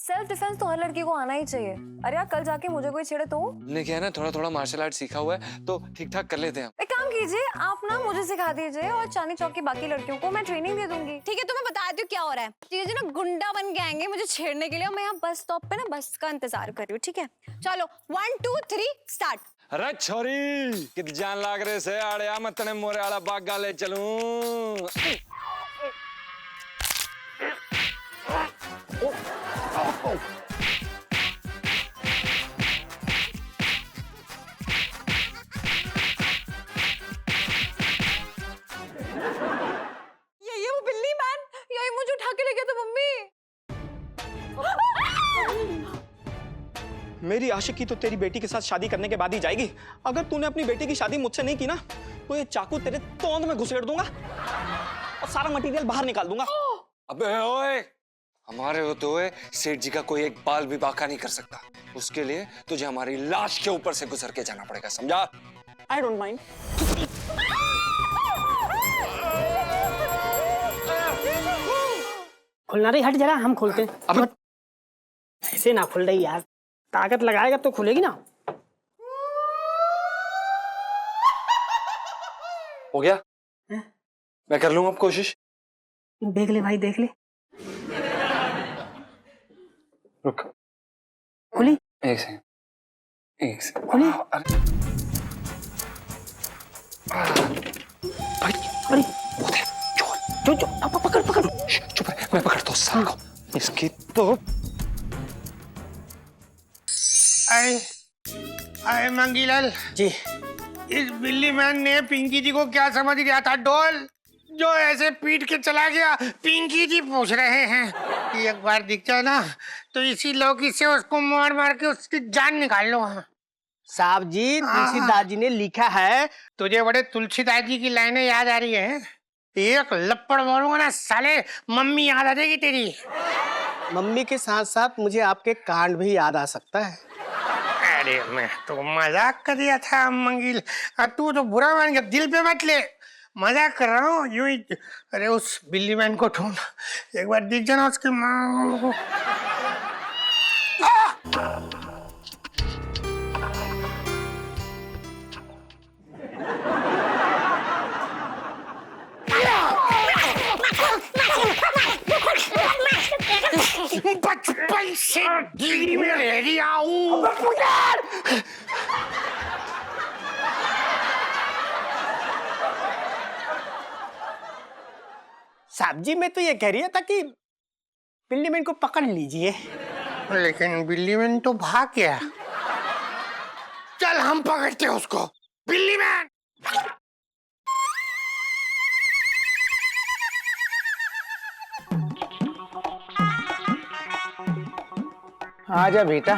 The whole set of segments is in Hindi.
सेल्फ डिफेंस तो हर लड़की को आना ही चाहिए। अरे यार कल जाके मुझे कोई छेड़े तो लेकिन है ना थोड़ा थोड़ा मार्शल आर्ट सीखा हुआ है तो ठीक ठाक कर लेते हैं। एक काम कीजिए, आप ना मुझे सिखा दीजिए और चांदनी चौक की बाकी लड़कियों को मैं ट्रेनिंग दे दूंगी। ठीक है, तो मैं बता दूं क्या हो रहा है। ये जो ना गुंडा बन के आएंगे मुझे छेड़ने के लिए, और मैं यहाँ बस स्टॉप पे ना बस का इंतजार कर रही हूँ। ठीक है, चलो 1 2 3 स्टार्ट। अरे छोरी कित जान लाग रहे से आड़े मत तने मोरे आला बागा ले चलूं। ये वो बिल्ली मैन, यही मुझे उठा के ले गया था मम्मी। मेरी आशिकी तो तेरी बेटी के साथ शादी करने के बाद ही जाएगी। अगर तूने अपनी बेटी की शादी मुझसे नहीं की ना तो ये चाकू तेरे तोंद में घुसेड़ दूंगा और सारा मटेरियल बाहर निकाल दूंगा। अबे ओए, हमारे होते हुए सेठ जी का कोई एक बाल भी बाका नहीं कर सकता। उसके लिए तुझे हमारी लाश के ऊपर से गुजर के जाना पड़ेगा, समझा? I don't mind. खुलना रही, हट जरा, हम खोलते हैं। अब ऐसे ना खुल रही यार, ताकत लगाएगा तो खुलेगी ना। हो गया? मैं कर लूंगा अब कोशिश। देख ले भाई, देख ले। रुक, खुली? एक सेकंड खुली? अरे भाई, अरे वो दे, जो पकड़ पकड़। चुप है, मैं पकड़ता हूँ साल को। इसकी तो आए मंगीलाल जी। इस बिल्ली मैन ने पिंकी जी को क्या समझ गया था डॉल, जो ऐसे पीट के चला गया। पिंकी जी पूछ रहे हैं कि एक बार दिख जाए ना तो इसी लौकी से उसको मार मार के उसकी जान निकाल लो। साहब जी, तुलसीदास जी ने लिखा है। तुझे बड़े तुलसीदास जी की लाइनें याद आ रही है। एक लपड़ मारूंगा ना साले, मम्मी याद आ जाएगी तेरी। मम्मी के साथ साथ मुझे आपके कांड भी याद आ सकता है। अरे मैं तो मजाक कर दिया था मंगिल, तू तो बुरा मान गया। दिल पे मत ले, मजाक कर रहा हूँ यूं ही। अरे उस बिल्ली मैन को ढूंढ, एक बार दिख जाना उसकी माँ को। बचपन से दिल्ली में रह रहा हूँ। साहब जी, मैं तो ये कह रही था कि बिल्ली मैन को पकड़ लीजिए। लेकिन बिल्ली मैन तो भाग गया। चल हम पकड़ते हैं उसको। बिल्ली मैन, आजा बेटा,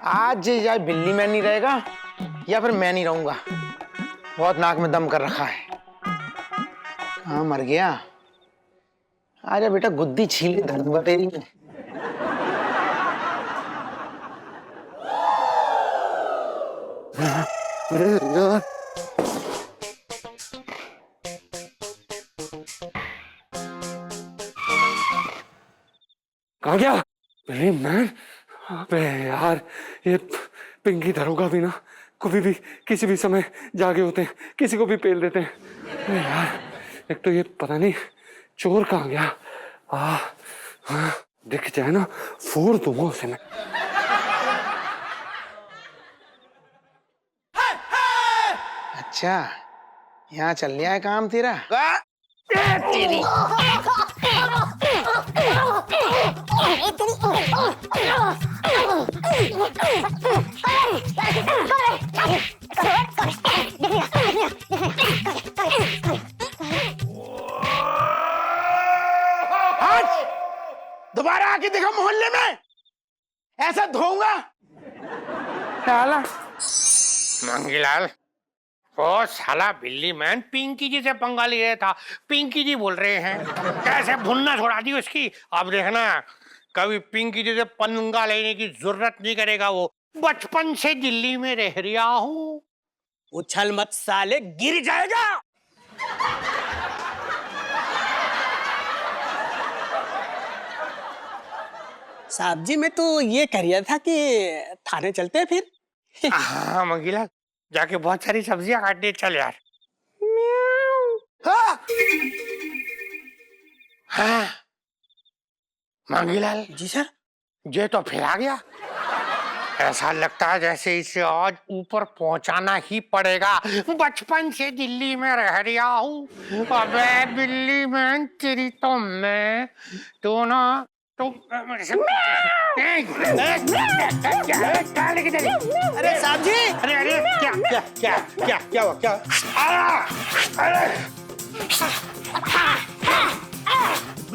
आज या बिल्ली मैन नहीं रहेगा या फिर मैं नहीं रहूंगा। बहुत नाक में दम कर रखा है। कहाँ मर गया? आजा बेटा, गुद्दी छील के धर दूंगा तेरी में। अरे यार, कहाँ गया? अरे मैन, अबे यार, ये पिंकी दरोगा भी ना कभी भी किसी भी समय जागे होते हैं, किसी को भी पेल देते हैं। अरे यार, एक तो ये पता नहीं चोर कहाँ गया। दिख जाए ना फोड़ दूंगा उसे मैं। अच्छा यहाँ चल रहा है काम तेरा? तेरी दोबारा आके देखो मोहल्ले में, ऐसा धोऊंगा। मंगीलाल, वो साला बिल्ली मैन पिंकी जी से पंगा ले था। पिंकी जी बोल रहे हैं, कैसे भुन्ना छोड़ा दी उसकी। अब देखना, कभी पिंकी जी से पंगा लेने की जरूरत नहीं करेगा। वो बचपन से दिल्ली में रह रहा हूँ। उछल मत साले, गिर जाएगा। साहब जी मैं तो ये कह रहा था कि थाने चलते हैं फिर। हाँ मंगीलाल, जाके बहुत सारी सब्जियां काटने चल यार। हाँ मंगीलाल जी सर। ये तो फिर आ गया। ऐसा लगता है जैसे इसे आज ऊपर पहुंचाना ही पड़ेगा। बचपन से दिल्ली में रह रहा हूँ। अबे बिल्ली मैन तेरी तो मैं तो ना तो क्या लेके चली? अरे साहब जी। अरे अरे क्या क्या क्या क्या क्या हुआ क्या? अरे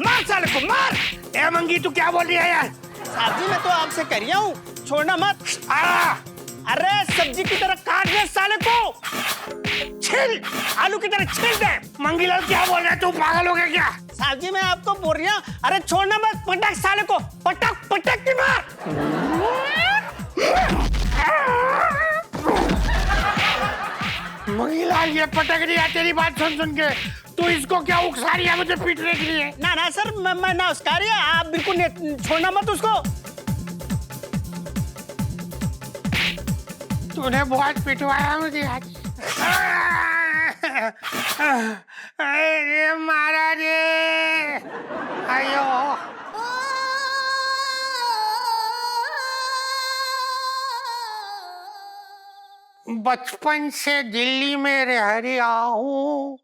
मार साले को मार। ए मंगी तू क्या बोल रही है यार? साहब जी मैं तो आपसे कह रहा हूँ छोड़ना मत। अरे सब्जी की तरह काट दे साले को, छिल आलू की तरह छिल दे। मंगीलाल क्या बोल रहा है, तू पागल हो गया क्या? साहब जी मैं आपको बोल रहा हूँ, अरे छोड़ना मत, पटक साले को, पटक पटक की मार। मंगीलाल ये पटक रही है तेरी बात सुन सुन के। तू इसको क्या उकसा रही है मुझे पीटने के लिए? ना ना सर मैं ना उसका रही है, आप बिल्कुल छोड़ना मत उसको। तूने बहुत पिटवाया मुझे आज। अरे मारा रे, आयो। बचपन से दिल्ली में रह रहा हूँ।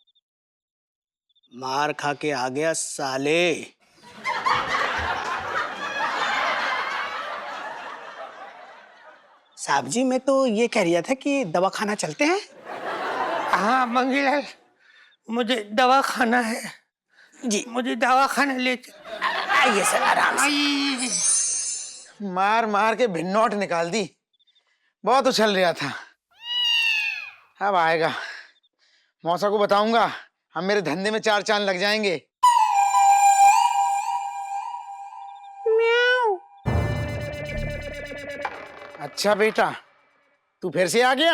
मार खा के आ गया साले। साहब जी मैं तो ये कह रहा था कि दवा खाना चलते हैं। हाँ मंगीलाल, मुझे दवा खाना है जी मुझे दवा खाना ले आइए सर आराम से। मार मार के भिन्नौट निकाल दी। बहुत उछल रहा था। अब आएगा, मौसा को बताऊंगा, हम मेरे धंधे में 4 चांद लग जाएंगे। अच्छा बेटा, तू फिर से आ गया?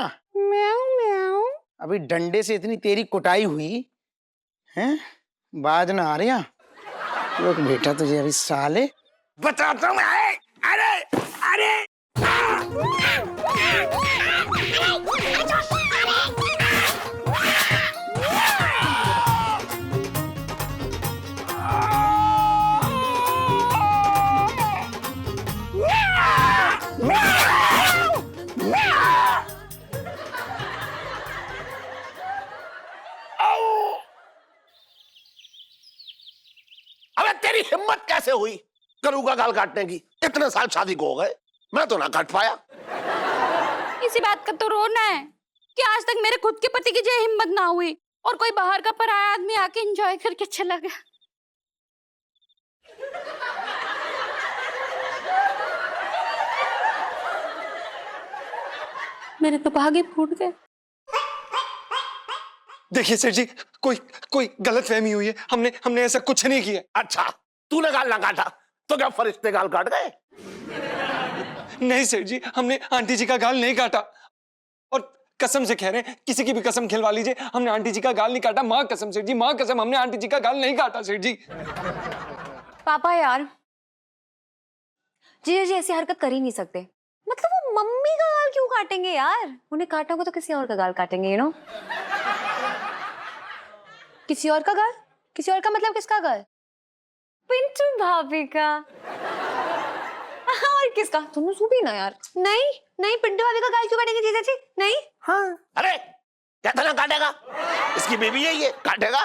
अभी डंडे से इतनी तेरी कुटाई हुई हैं, बाज ना आ रहा। रुक बेटा, तुझे अभी साले बताता हूँ। अरे अरे अबे तेरी हिम्मत कैसे हुई करू का गाल काटने की? इतने साल शादी को हो गए, मैं तो ना काट पाया। इसी बात का तो रोना है कि आज तक मेरे खुद के पति की जो हिम्मत ना हुई और कोई बाहर का पराया आदमी आके एंजॉय करके चला गया। मेरे तो भागे फूट गए। देखिए सर जी, कोई गलतफहमी हुई है। हमने ऐसा कुछ नहीं किया। अच्छा, तूने गाल ना काटा तो क्या फरिश्ते गाल काट गए? नहीं सर जी, हमने आंटी जी का गाल नहीं काटा। और कसम से कह रहे हैं, किसी की भी कसम खिलवा लीजिए, हमने आंटी जी का गाल नहीं काटा। माँ कसम सर जी, माँ कसम, हमने आंटी जी का गाल नहीं काटा सर जी। पापा यार, जीजा जी ऐसी हरकत कर ही नहीं सकते। मतलब वो मम्मी का गाल क्यों काटेंगे यार? उन्हें काटना होगा तो किसी और का गाल काटेंगे, यू नो। किसी और का गाल? किसी और का मतलब किसका गाल? पिंटू भाभी का। और किसका? तुम सुबी ना यार। नहीं नहीं, पिंटू भाभी का गाल क्यों काटेंगे जीजा जी? नहीं। हाँ अरे कहता ना काटेगा, इसकी बेबी है ये, काटेगा।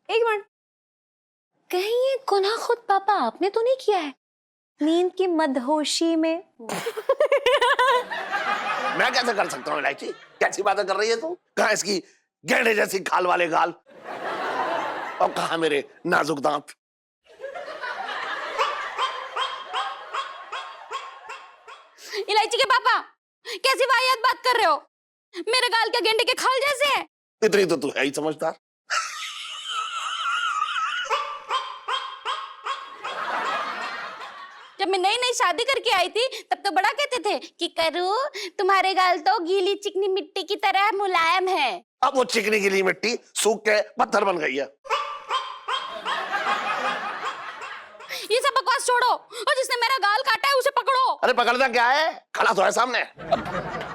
एक मिनट, कहीं ये गुनाह खुद पापा आपने तो नहीं किया है? नींद की मदहोशी में। मैं कैसे कर सकता हूँ इलायची? कैसी बातें कर रही है तू? कहाँ इसकी गेंडे जैसी खाल वाले गाल और कहाँ मेरे नाजुक दांत? इलायची के पापा, कैसी वाहियात बात कर रहे हो? मेरे गाल क्या गेंडे के खाल जैसे है? इतनी तो तू है ही समझदार। जब मैं नई नई शादी करके आई थी तब तो बड़ा कहते थे कि करू तुम्हारे गाल तो गीली चिकनी मिट्टी की तरह मुलायम है। अब वो चिकनी गीली मिट्टी सूख के पत्थर बन गई है। ये सब बकवास बस छोड़ो, और जिसने मेरा गाल काटा है उसे पकड़ो। अरे पकड़ना क्या है, खड़ा तो है सामने।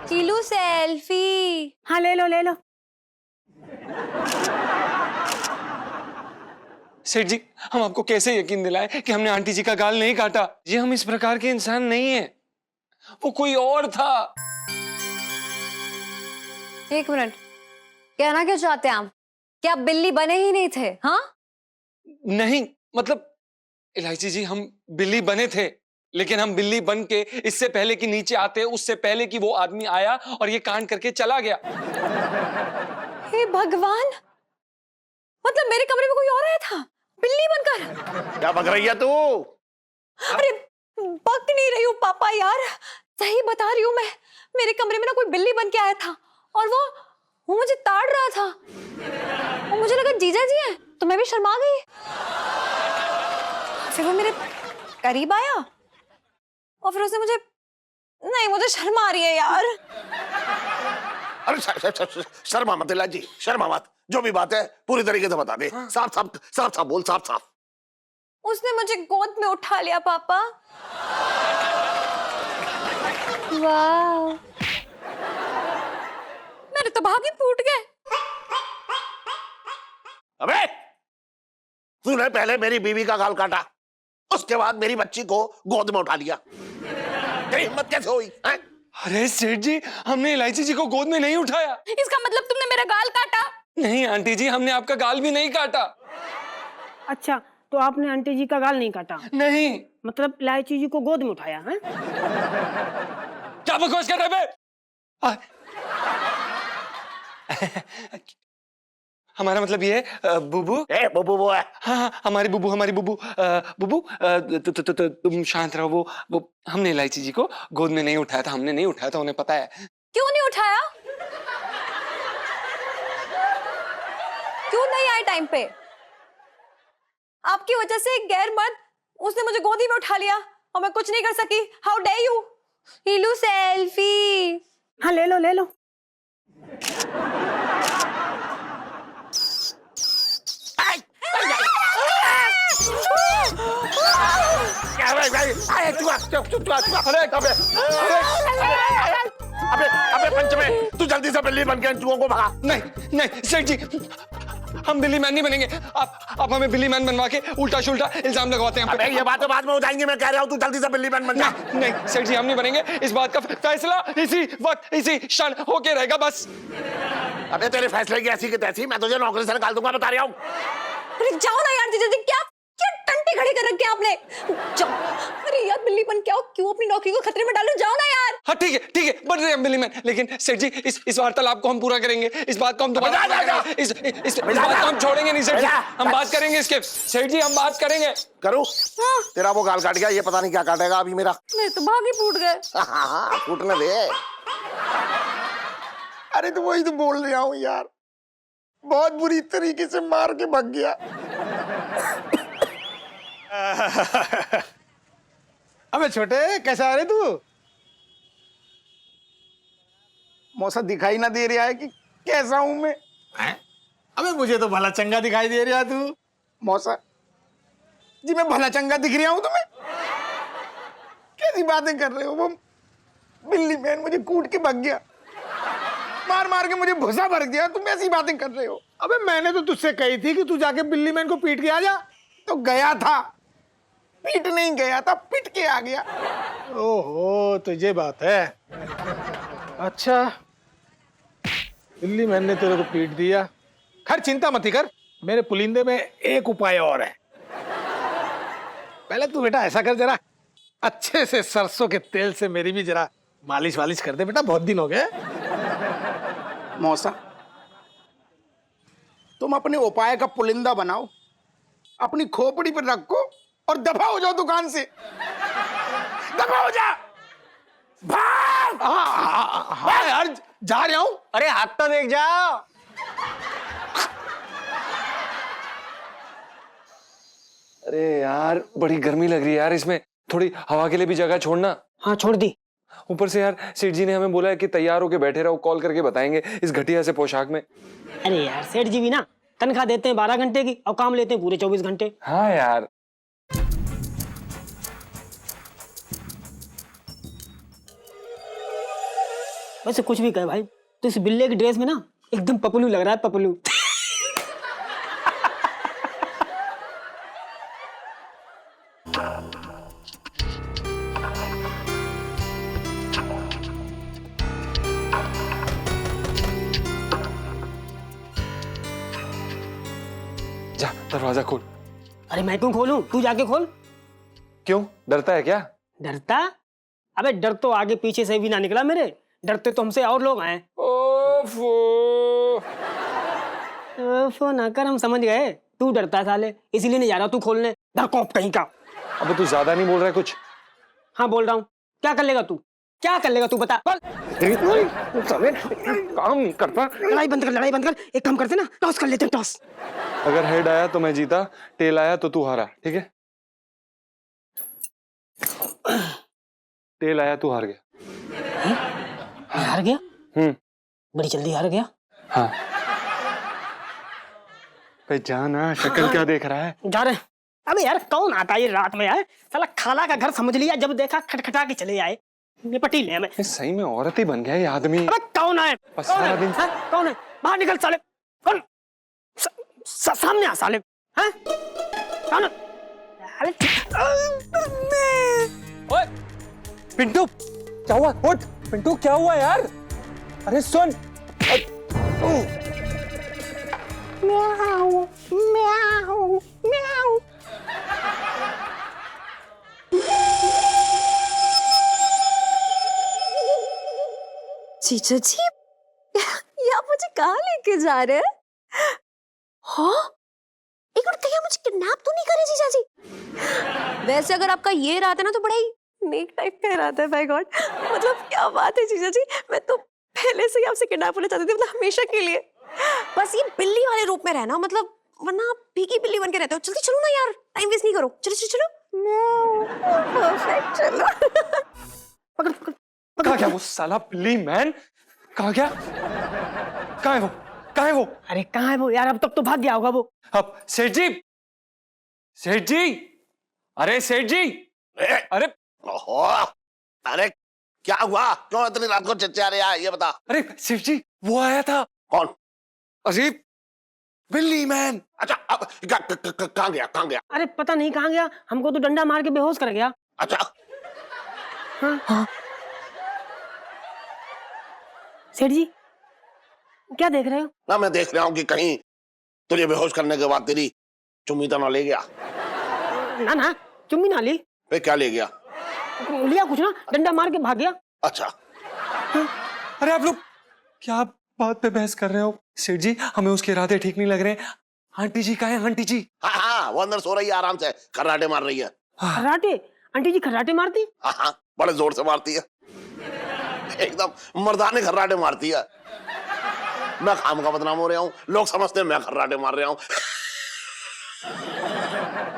टीलू सेल्फी। हाँ ले लो ले लो। सेठ जी, हम आपको कैसे यकीन दिलाएं कि हमने आंटी जी का गाल नहीं काटा? जी हम इस प्रकार के इंसान नहीं हैं, वो कोई और था। एक मिनट, कहना क्या चाहते हैं आप? क्या आप बिल्ली बने ही नहीं थे? हाँ, नहीं मतलब इलायची जी, हम बिल्ली बने थे, लेकिन हम बिल्ली बन के इससे पहले कि नीचे आते, उससे पहले कि वो आदमी आया और ये कांड करके चला गया। हे भगवान, मतलब मेरे कमरे में कोई और आया था बिल्ली बनकर? क्या बक रही है तू? अरे बक नहीं रही हूँ पापा यार, सही बता रही हूँ मैं। मेरे कमरे में ना कोई बिल्ली बन के आया था और वो मुझे ताड़ रहा था और मुझे लगा जीजा जी हैं, तो मैं भी शर्मा गई। फिर वो मेरे करीब आया और फिर उसने मुझे, नहीं मुझे शर्म आ रही है यार। अरे शर्मा मत इलायची, शर्मा मत। जो भी बात है पूरी तरीके से बता दे। साफ साफ साफ साफ बोल, साफ साफ। उसने मुझे गोद में उठा लिया पापा। वाह, मेरे तो भाग ही फूट गए। अबे तूने पहले मेरी बीवी का गाल काटा, उसके बाद मेरी बच्ची को गोद में उठा लिया। तेरी हिम्मत कैसे हुई है? अरे सेठ जी, हमने इलायची जी को गोद में नहीं उठाया। इसका मतलब तुमने मेरा गाल काटा? नहीं आंटी जी, हमने आपका गाल भी नहीं काटा। अच्छा, तो आपने आंटी जी का गाल नहीं काटा? नहीं। मतलब इलायची जी को गोद में उठाया है? क्या बकवास कर रहे बे? हमारा मतलब ये है बुबू। ए बुबू वो है। हाँ हाँ, हमारी बुबू, हमारी बुबू। बुबू तुम शांत रहो। वो हमने इलायची जी को गोद में नहीं उठाया था, हमने नहीं उठाया था, उन्हें पता है। क्यों नहीं उठाया? क्यों नहीं आए टाइम पे? आपकी वजह से एक गैर मर्द, उसने मुझे गोदी में उठा लिया और मैं कुछ नहीं कर सकी। How dare you? टीलू सेल्फी। हाँ ले लो ले लो। अबे पंच में तू जल्दी से बिल्ली बन के इन चूहों को भगा। नहीं नहीं सेठ जी, हम बिल्ली मैन नहीं बनेंगे। आप हमें बिल्ली मैन बनवा के उल्टा शुल्टा इल्जाम लगवाते हैं। अबे ये बातें बाद में हो जाएंगी, मैं कह रहा हूँ तू जल्दी से बिल्ली मैन बन जा। नहीं सेठ जी, हम नहीं बनेंगे। इस बात का फैसला इसी वक्त इसी क्षण होके रहेगा बस। अबे तेरे फैसले की ऐसी की तैसी, मैं तुझे नौकरी से निकाल दूंगा, बता रहा हूँ। अरे जाओ ना यार जीजा जी, क्या क्या टंटे खड़े कर रखे आपने? जाओ। अरे यार बिल्ली बन के आओ, क्यों अपनी नौकरी को खतरे में डालो? जाओ ना यार। हाँ ठीक है बन रहे हैं बिल्ली मैन, लेकिन सेठ जी इस वार्तालाप को हम पूरा करेंगे। इस बात को हम दोबारा पूरा करेंगे। इस बात को हम छोड़ेंगे नहीं सेठ जी, हम बात करेंगे इसके। सेठ जी हम बात करेंगे। करूँ? तेरा वो गाल काट गया, ये पता नहीं क्या काटेगा अभी मेरा। मेरे तो भाग ही फूट गए। हाँ फूटने दे। अरे तो वही तो बोल रहा हूँ यार, बहुत बुरी तरीके से मार के भाग गया। अबे छोटे, कैसा आ रहे तू? मौसा दिखाई ना दे रहा है कि कैसा हूं मैं? अबे मुझे तो भला चंगा दिखाई दे रहा तू। मौसा जी, मैं भला चंगा दिख रहा हूं तुम्हें? कैसी बातें कर रहे हो? वो बिल्ली मैन मुझे कूट के भाग गया, मार मार के मुझे भुसा भर दिया। तुम ऐसी बातें कर रहे हो? अबे मैंने तो तुझसे कही थी कि तू जाके बिल्ली मैन को पीट के आ जा। तो गया था, पीट नहीं गया था, पिट के आ गया। ओहो, तो ये बात है। अच्छा, बिल्ली मैन ने तेरे को पीट दिया। खैर चिंता मत ही कर, मेरे पुलिंदे में एक उपाय और है। पहले तू बेटा ऐसा कर, जरा अच्छे से सरसों के तेल से मेरी भी जरा मालिश वालिश कर दे बेटा, बहुत दिन हो गए। मौसा, तुम अपने उपाय का पुलिंदा बनाओ, अपनी खोपड़ी पर रखो और दफा हो जाओ दुकान से। दफा हो जा, भाग। हाँ यार, जा रहा हूं। अरे हाथ तो देख जाओ। अरे यार बड़ी गर्मी लग रही है यार, इसमें थोड़ी हवा के लिए भी जगह छोड़ना। हाँ छोड़ दी। ऊपर से यार सेठ जी ने हमें बोला है कि तैयार होके बैठे रहो, कॉल करके बताएंगे इस घटिया से पोशाक में। अरे यार सेठ जी भी ना तनख्वाह देते हैं 12 घंटे की और काम लेते हैं पूरे 24 घंटे। हाँ यार। वैसे कुछ भी कहे भाई, तो इस बिल्ले की ड्रेस में ना एकदम पपलू लग रहा है, पपलू। जा दरवाजा खोल। अरे मैं क्यों खोलूं, तू जाके खोल। क्यों, डरता है क्या? डरता? अबे डर तो आगे पीछे से भी ना निकला मेरे, डरते तो हमसे और लोग आए। ओफो। ओफो ना कर, हम समझ गए तू डरता है साले, इसीलिए नहीं जा रहा तू खोलने, डरपोक कहीं का। अबे तू ज्यादा नहीं बोल रहा है कुछ? हाँ बोल रहा हूँ। क्या कर लेगा तू, क्या कर लेगा तू बता। बोल। काम नहीं करता। लड़ाई बंद कर, लड़ाई बंद कर। एक काम करते ना, टॉस कर लेते हैं, टॉस। अगर हेड आया तो मैं जीता, टेल आया तो तू हारा, ठीक है? टेल आया तू हार गया। मैं हार गया? बड़ी जल्दी हार गया। हाँ। जाना, शक्ल क्या देख रहा है? जा रहे। अबे यार कौन आता है ये रात में यार, साला खाला का घर समझ लिया, जब देखा खटखटा के चले आए, निपटी ले हमें। सही में औरत ही बन गया ये आदमी। अबे कौन है? बस कौन सारा है? दिन हाँ? कौन है? बाहर निकल साले। कौन? सामने आ साले। हाँ? कौन? ओए पिंटू, क्या हुआ? उठ पिंटू, क्या हुआ यार? अरे सुन। म्याऊ म्याऊ म्याऊ। जीजा जी, ये आप मुझे कहाँ लेके जा रहे हैं? हाँ? एक मिनट, कहीं आप मुझे किडनैप तो नहीं करे जीजा जी? वैसे अगर आपका ये रात है ना तो बड़ा ही नेक टाइप का रात है। माय गॉड, मतलब क्या बात है जीजा जी, मैं तो पहले से ही आपसे किडनैप होना चाहती थी, मतलब हमेशा के लिए। बस ये बिल्ली वाले रूप में रहना, मतलब वरना आप भीगी बिल्ली बन के रहते हो। जल्दी चलो ना यार, टाइम वेस्ट नहीं करो, चलो चलो चलो। परफेक्ट, चलो। पकड़ पकड़। कहाँ गया वो साला बिल्ली मैन? कहाँ गया? कहाँ है वो? कहाँ है वो? अरे कहाँ है वो यार, अब तक तो भाग गया होगा वो। अब सेठ जी, सेठ जी, अरे सेठ जी, अरे ओहो, अरे क्या हुआ? क्यों इतनी रात को चिल्ला रहे हैं? ये बता। अरे सेठ जी, वो आया था। कौन? अरे बिल्ली मैन। अच्छा, अब कहाँ गया? कहाँ गया? अरे पता नहीं कहाँ गया, हमको तो डंडा मार के बेहोश कर गया। अच्छा। हाँ। सेठ जी क्या देख रहे हो? ना मैं देख रहा हूँ कि कहीं तुझे बेहोश करने के बाद तेरी चुम्मी तो ना ले गया। ना ना, चुम्मी ना ली। फिर क्या ले गया? लिया कुछ ना, डंडा मार के भाग गया। अच्छा। अरे आप लोग क्या बात पे बहस कर रहे हो? सेठ जी, हमें उसके इरादे ठीक नहीं लग रहे हैं। आंटी जी कहाँ है? आंटी जी? हाँ हाँ, वो अंदर सो रही है आराम से, खर्राटे मार रही है। खर्राटे? आंटी जी खर्राटे मारती? हाँ हाँ, बड़े जोर से मारती है, एकदम मर्दाने खर्राटे मारती है। मैं खाम का बदनाम हो रहा हूँ, लोग समझते हैं मैं खर्राटे मार रहा हूँ।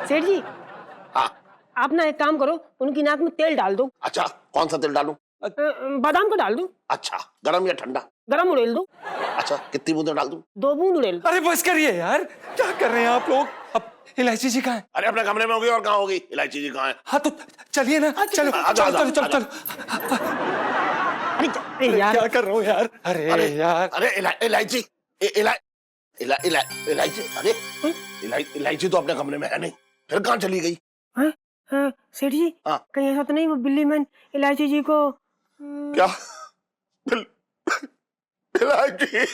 सेठ जी, हाँ। आप ना एक काम करो, उनकी नाक में तेल डाल दो। अच्छा, कौन सा तेल डालूं? बादाम का डाल दो। अच्छा, गरम या ठंडा? गरम उड़ेल दो। अच्छा, कितनी बूंदें डाल दूं? 2 बूंद उड़ेल दो। अरे बस करिए यार, क्या कर रहे हैं आप लोग? अब इलायची जी कहाँ है? अरे अपने कमरे में होगी, और कहाँ होगी? इलायची जी कहाँ है? हाँ तो चलिए ना, चलो आजा, चलो आजा, चलो चलो आजा। चलो। अरे यार क्या कर रहा हूँ यार? अरे यार, अरे इलायची, इलायची, अरे इलायची तो अपने कमरे में है नहीं, फिर कहाँ चली गई? सेठ जी, हाँ। कहीं ऐसा तो नहीं वो बिल्ली मैन इलायची जी को क्या? इलायची?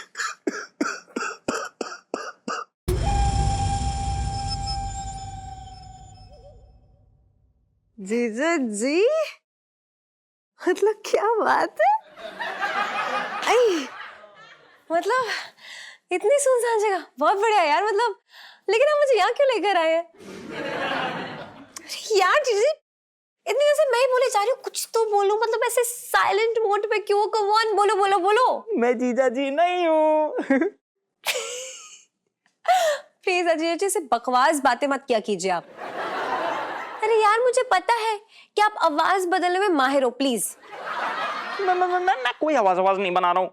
जीजा जी, मतलब क्या बात है? आई, मतलब इतनी सुनसान जगह, बहुत बढ़िया यार। मतलब लेकिन आप मुझे यहाँ क्यों लेकर आए हैं? यार जीजी, इतनी देर से मैं ही बोले जा रही हूँ, कुछ तो बोलो, मतलब ऐसे साइलेंट मोड पे क्यों? कम ऑन, बोलो बोलो बोलो। मैं जीजा जी नहीं हूँ। प्लीज अजय जी से बकवास बातें मत किया कीजिए आप। अरे यार मुझे पता है कि आप आवाज बदलने में माहिर हो, प्लीज। मैं कोई आवाज नहीं बना रहा हूँ।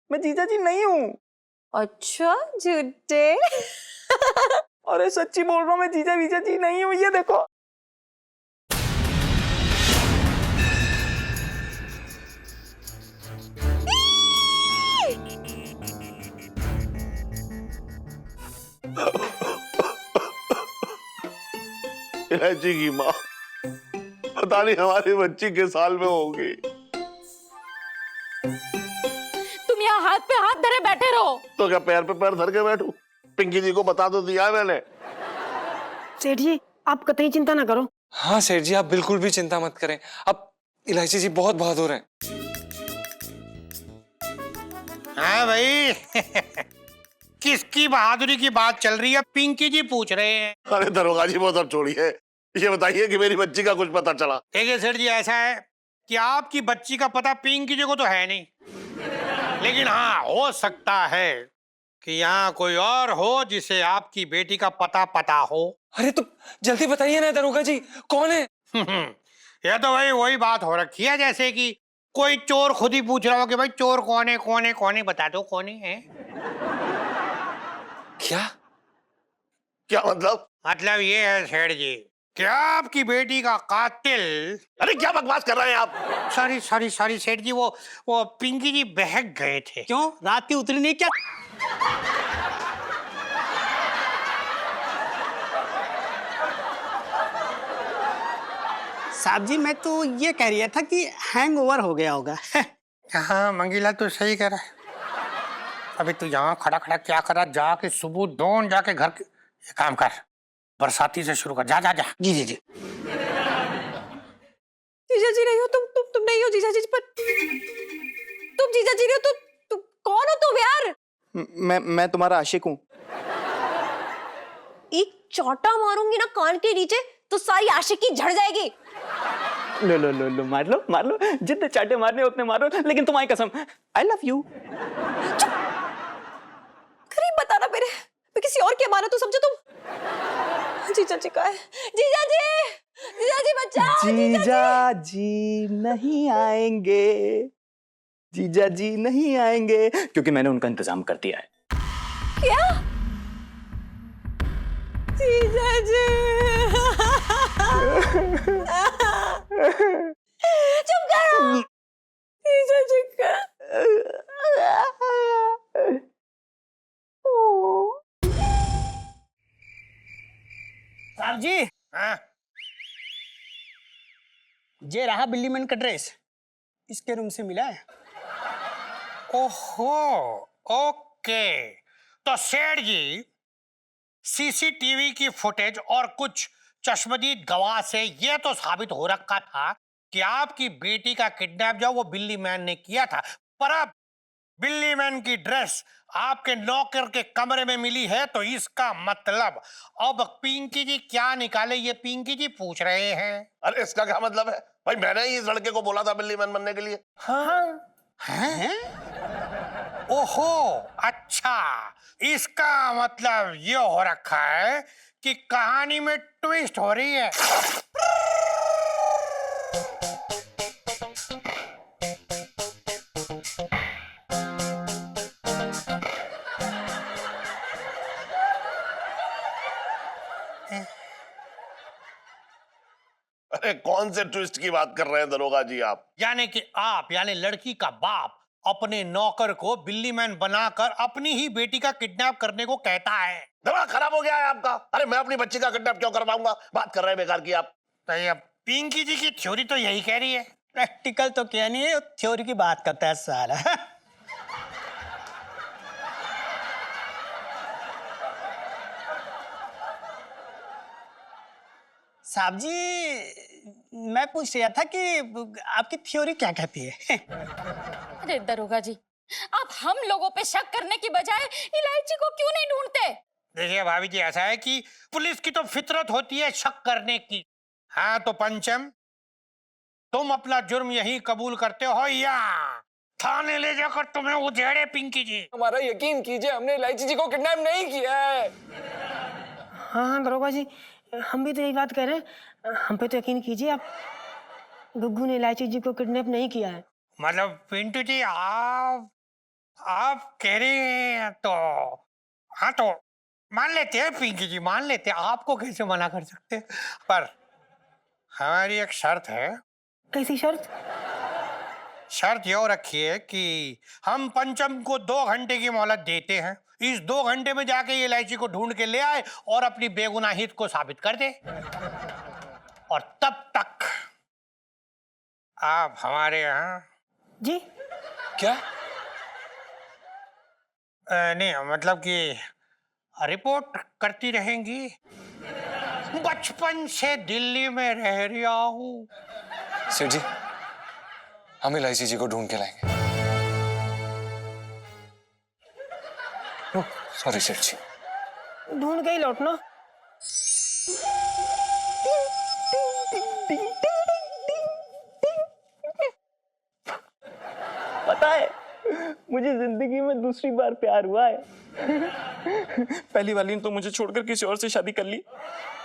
मैं जीजा जी नहीं हूँ। अच्छा, झूठे। अरे सच्ची बोल रहा हूँ, मैं जीजा जी नहीं हूँ, ये देखो। इलायची की माँ पता नहीं हमारी बच्ची के साल में होगी। तुम यहाँ हाथ पे हाथ धरे बैठे रहो। तो क्या पैर पे पैर धर के बैठूं? पिंकी जी को बता तो दिया है मैंने। सेठ जी आप कतई चिंता ना करो। हाँ सेठ जी, आप बिल्कुल भी चिंता मत करें। अब इलायची जी बहुत बहादुर हैं। हाँ भाई किसकी बहादुरी की बात चल रही है? पिंकी जी पूछ रहे हैं। अरे दरोगा जी वो सब छोड़िए, ये बताइए कि मेरी बच्ची का कुछ पता चला? देखिए सेठ जी, ऐसा है कि आपकी बच्ची का पता पिंकी जी को तो है नहीं, लेकिन हाँ हो सकता है कि यहाँ कोई और हो जिसे आपकी बेटी का पता हो। अरे तो जल्दी बताइए ना दरोगा जी, कौन है? यह तो भाई वही बात हो रखी है जैसे कि कोई चोर खुद ही पूछ रहा हो कि भाई चोर कौन है, कौन है, कौन है, बता दो कौन है। क्या क्या मतलब? मतलब ये है सेठ जी, क्या आपकी बेटी का कातिल। अरे क्या बकवास कर रहे हैं आप? सॉरी सेठ जी, वो पिंकी जी बहक गए थे। क्यों, रात की उतरी नहीं क्या? साहब जी मैं तो ये कह रहा था कि हैंगओवर हो गया होगा। हाँ मंगीला तो सही कह रहा है। अभी तू यहाँ खड़ा खड़ा क्या कर रहा? जाके सुबह दौड़ जाके घर के ये काम कर, बरसाती से शुरू कर। जा जा जा। जी जी जी। जीजा जी नहीं हो तुम नहीं हो जीजा जी, पर तुम जीजा जी नहीं हो। तुम कौन हो तुम यार? मैं तुम्हारा आशिक हूँ। एक चौटा मारूंगी ना कान के नीचे तो सारी आशिकी झड़ जाएगी। लो मार लो जितने चाटे मारने उतने मारो, लेकिन तुम्हारी कसम आई लव यू। करीब बताना मेरे, मैं किसी और के मानो तो समझो तुम। जीजा जी का है। जीजा जी बचाओ। जीजा जी नहीं आएंगे, जीजा जी नहीं आएंगे, क्योंकि मैंने उनका इंतजाम कर दिया है। क्या? जीजा जी चुप करो। जीजा जी का साहब जी हाँ? ये रहा बिल्ली मैन का ड्रेस, इसके रूम से मिला है। ओहो ओके, तो सेठ जी सीसीटीवी की फुटेज और कुछ चश्मदीद गवाह से यह तो साबित हो रखा था कि आपकी बेटी का किडनैप जो वो बिल्ली मैन ने किया था, पर अब बिल्ली मैन की ड्रेस आपके नौकर के कमरे में मिली है, तो इसका मतलब अब पिंकी जी क्या निकाले ये पिंकी जी पूछ रहे हैं। अरे इसका क्या मतलब है भाई? मैंने ही इस लड़के को बोला था बिल्ली मैन बनने के लिए। हाँ हैं? ओहो अच्छा, इसका मतलब ये हो रखा है कि कहानी में ट्विस्ट हो रही है। अरे कौन से ट्विस्ट की बात कर रहे हैं दरोगा जी आप? यानी कि आप यानी लड़की का बाप अपने नौकर को बिल्ली मैन बनाकर अपनी ही बेटी का किडनैप करने को कहता है। दिमाग खराब हो गया है आपका? अरे मैं अपनी बच्ची का किडनैप क्यों करवाऊंगा? बात कर रहे हैं बेकार की आप। तो ये पिंकी जी की थ्योरी तो यही कह रही है। प्रैक्टिकल तो क्या नहीं है, थ्योरी की बात करता है साला। साहब जी मैं पूछ रहा था कि आपकी थ्योरी क्या कहती है? अरे दरोगा जी, आप हम लोगों पे शक करने की बजाय इलायची को क्यों नहीं ढूंढते? देखिए भाभी जी, ऐसा है कि पुलिस की तो फितरत होती है शक करने की। हाँ तो पंचम, तुम अपना जुर्म यही कबूल करते हो या थाने ले जाकर तुम्हें उधेड़े पिंकी जी? हमारा यकीन कीजिए, हमने इलायची जी को किडनैप नहीं किया है। हाँ दरोगा जी, हम भी तो यही बात कह रहे हैं, हम पे तो यकीन कीजिए, आप गुग्गू ने इलायची जी को किडनैप नहीं किया है। मतलब पिंटू जी आप कह रहे हैं तो हाँ तो मान लेते हैं पिंकी जी, मान लेते हैं, आपको कैसे मना कर सकते हैं। पर हमारी एक शर्त है। कैसी शर्त? शर्त ये रखी है कि हम पंचम को 2 घंटे की मोहलत देते हैं। इस 2 घंटे में जाके ये इलायची को ढूंढ के ले आए और अपनी बेगुनाहियत को साबित कर दे। और तब तक आप हमारे यहाँ जी क्या? नहीं मतलब कि रिपोर्ट करती रहेंगी। बचपन से दिल्ली में रह रहा हूँ। सेठ जी, हम इलायची जी को ढूंढ के लाएंगे। सॉरी सेठ जी। ढूंढ के ही लौटना। पता है, मुझे जिंदगी में दूसरी बार प्यार हुआ है। पहली वाली ने तो मुझे छोड़कर किसी और से शादी कर ली,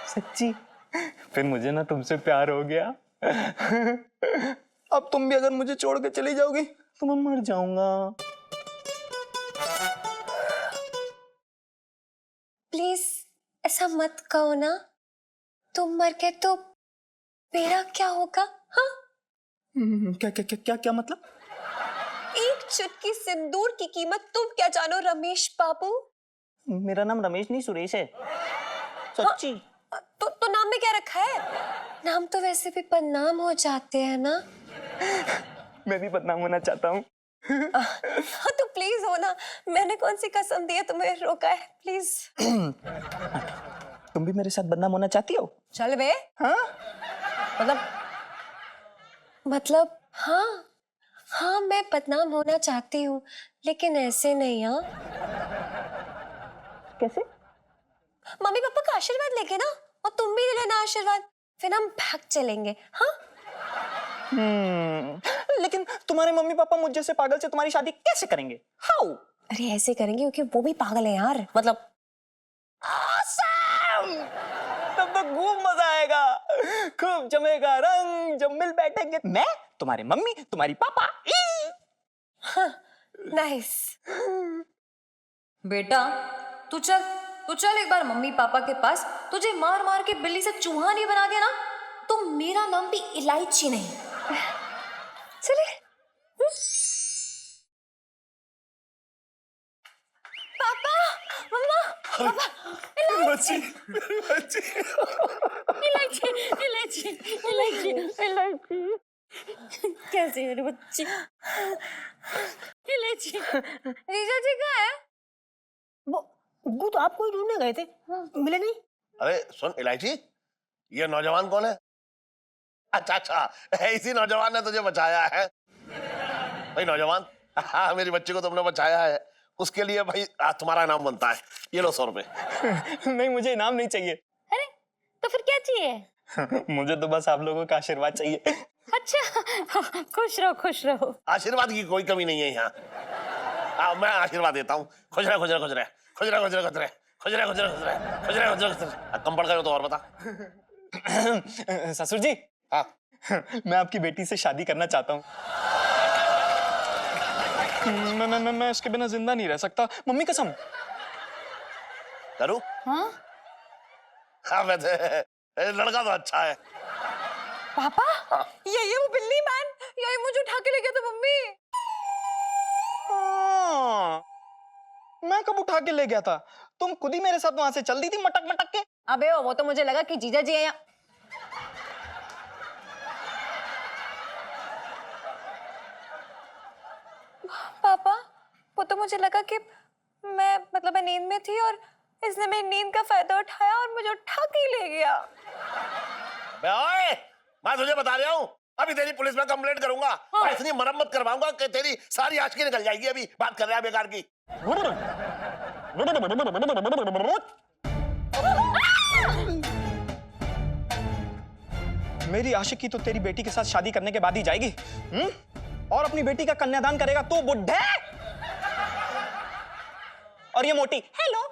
सच्ची। फिर मुझे ना तुमसे प्यार हो गया। अब तुम भी अगर मुझे छोड़ के चली जाओगी तो मैं मर जाऊंगा। प्लीज ऐसा मत कहो ना, तुम मर के तो मेरा क्या होगा? हाँ, क्या क्या क्या क्या क्या मतलब? एक चुटकी सिंदूर की कीमत तुम क्या जानो रमेश बाबू? मेरा नाम रमेश नहीं सुरेश है, सच्ची। तो नाम में क्या रखा है? नाम तो वैसे भी बदनाम हो जाते हैं ना। मैं भी बदनाम होना चाहता हूँ। हाँ तो प्लीज हो ना, मैंने कौन सी कसम दी है तुम्हें रोका है? प्लीज। तुम भी मेरे साथ बदनाम होना चाहती हो? चल बे। हाँ? मतलब हाँ मैं बदनाम होना चाहती हूँ, लेकिन ऐसे नहीं। हाँ कैसे? मम्मी पापा का आशीर्वाद लेके ना, और तुम भी ले लेना आशीर्वाद, फिर हम भाग चलेंगे। हाँ लेकिन तुम्हारे मम्मी पापा मुझ जैसे पागल से तुम्हारी शादी कैसे करेंगे? हाउ? अरे ऐसे करेंगे क्योंकि वो भी पागल है यार। मतलब awesome! तब तो खूब मजा आएगा, खूब जमेगा रंग जब मिल बैठेंगे मैं, तुम्हारे मम्मी, तुम्हारी पापा। नाइस। बेटा तू चल एक बार मम्मी पापा के पास। तुझे मार मार के बिल्ली से चूहा नहीं बना दिया ना, तो मेरा नाम भी इलायची नहीं। चले। पापा, मम्मा, पापा, इलायची, इलायची। कैसी मेरी बच्ची? इलायची। जीजा जी कहाँ है? वो तो आपको ही ढूंढने गए थे, मिले नहीं। अरे सुन इलायची, ये नौजवान कौन है? अच्छा, इसी नौजवान ने तुझे बचाया है। भाई नौजवान, हाँ मेरी बच्ची को तुमने बचाया है, उसके लिए भाई आज तुम्हारा इनाम बनता है। ये लो 100 रुपए। नहीं, मुझे इनाम नहीं चाहिए। अरे तो फिर क्या चाहिए? मुझे तो बस आप लोगों का आशीर्वाद चाहिए। अच्छा, खुश रहो। आशीर्वाद की कोई कमी नहीं है यहाँ। मैं आशीर्वाद देता हूँ। खुश रहे, खुश रहे, खुश रहे, खुश रहे, खुश रहे, खुश रहे, खुश रहे, खुश रहे, खुश रहे, खुश रहे, खुश रहे, खुश रहे। कम पड़ गए हो तो और बता। ससुर जी, हाँ मैं आपकी बेटी से शादी करना चाहता हूँ। मैं इसके बिना जिंदा नहीं रह सकता, मम्मी कसम। करूँ? हाँ वैसे लड़का तो अच्छा है। पापा, ये वो बिल्ली मैन, यही मुझे उठा के ले गया था मम्मी। हाँ, मैं कब उठा के ले गया था? तुम खुद ही मेरे साथ वहां से चल दी थी मटक मटक के। अबे वो तो मुझे लगा कि जीजा जी है यहाँ। पापा, वो तो मुझे लगा कि मैं नींद में थी और इसने मेरी नींद का फायदा उठाया और मुझे उठा के ले गया। बे ओए, मैं तुझे बता रहा हूँ, अभी तेरी पुलिस में कंप्लेंट करूंगा। और इतनी मरम्मत करवाऊंगा कि तेरी सारी आशिकी निकल जाएगी। अभी बात कर रहा है बेकार की। मेरी आशिकी तो तेरी बेटी के साथ शादी करने के बाद ही जाएगी। और अपनी बेटी का कन्यादान करेगा तो बुढ़े। और ये मोटी, हेलो।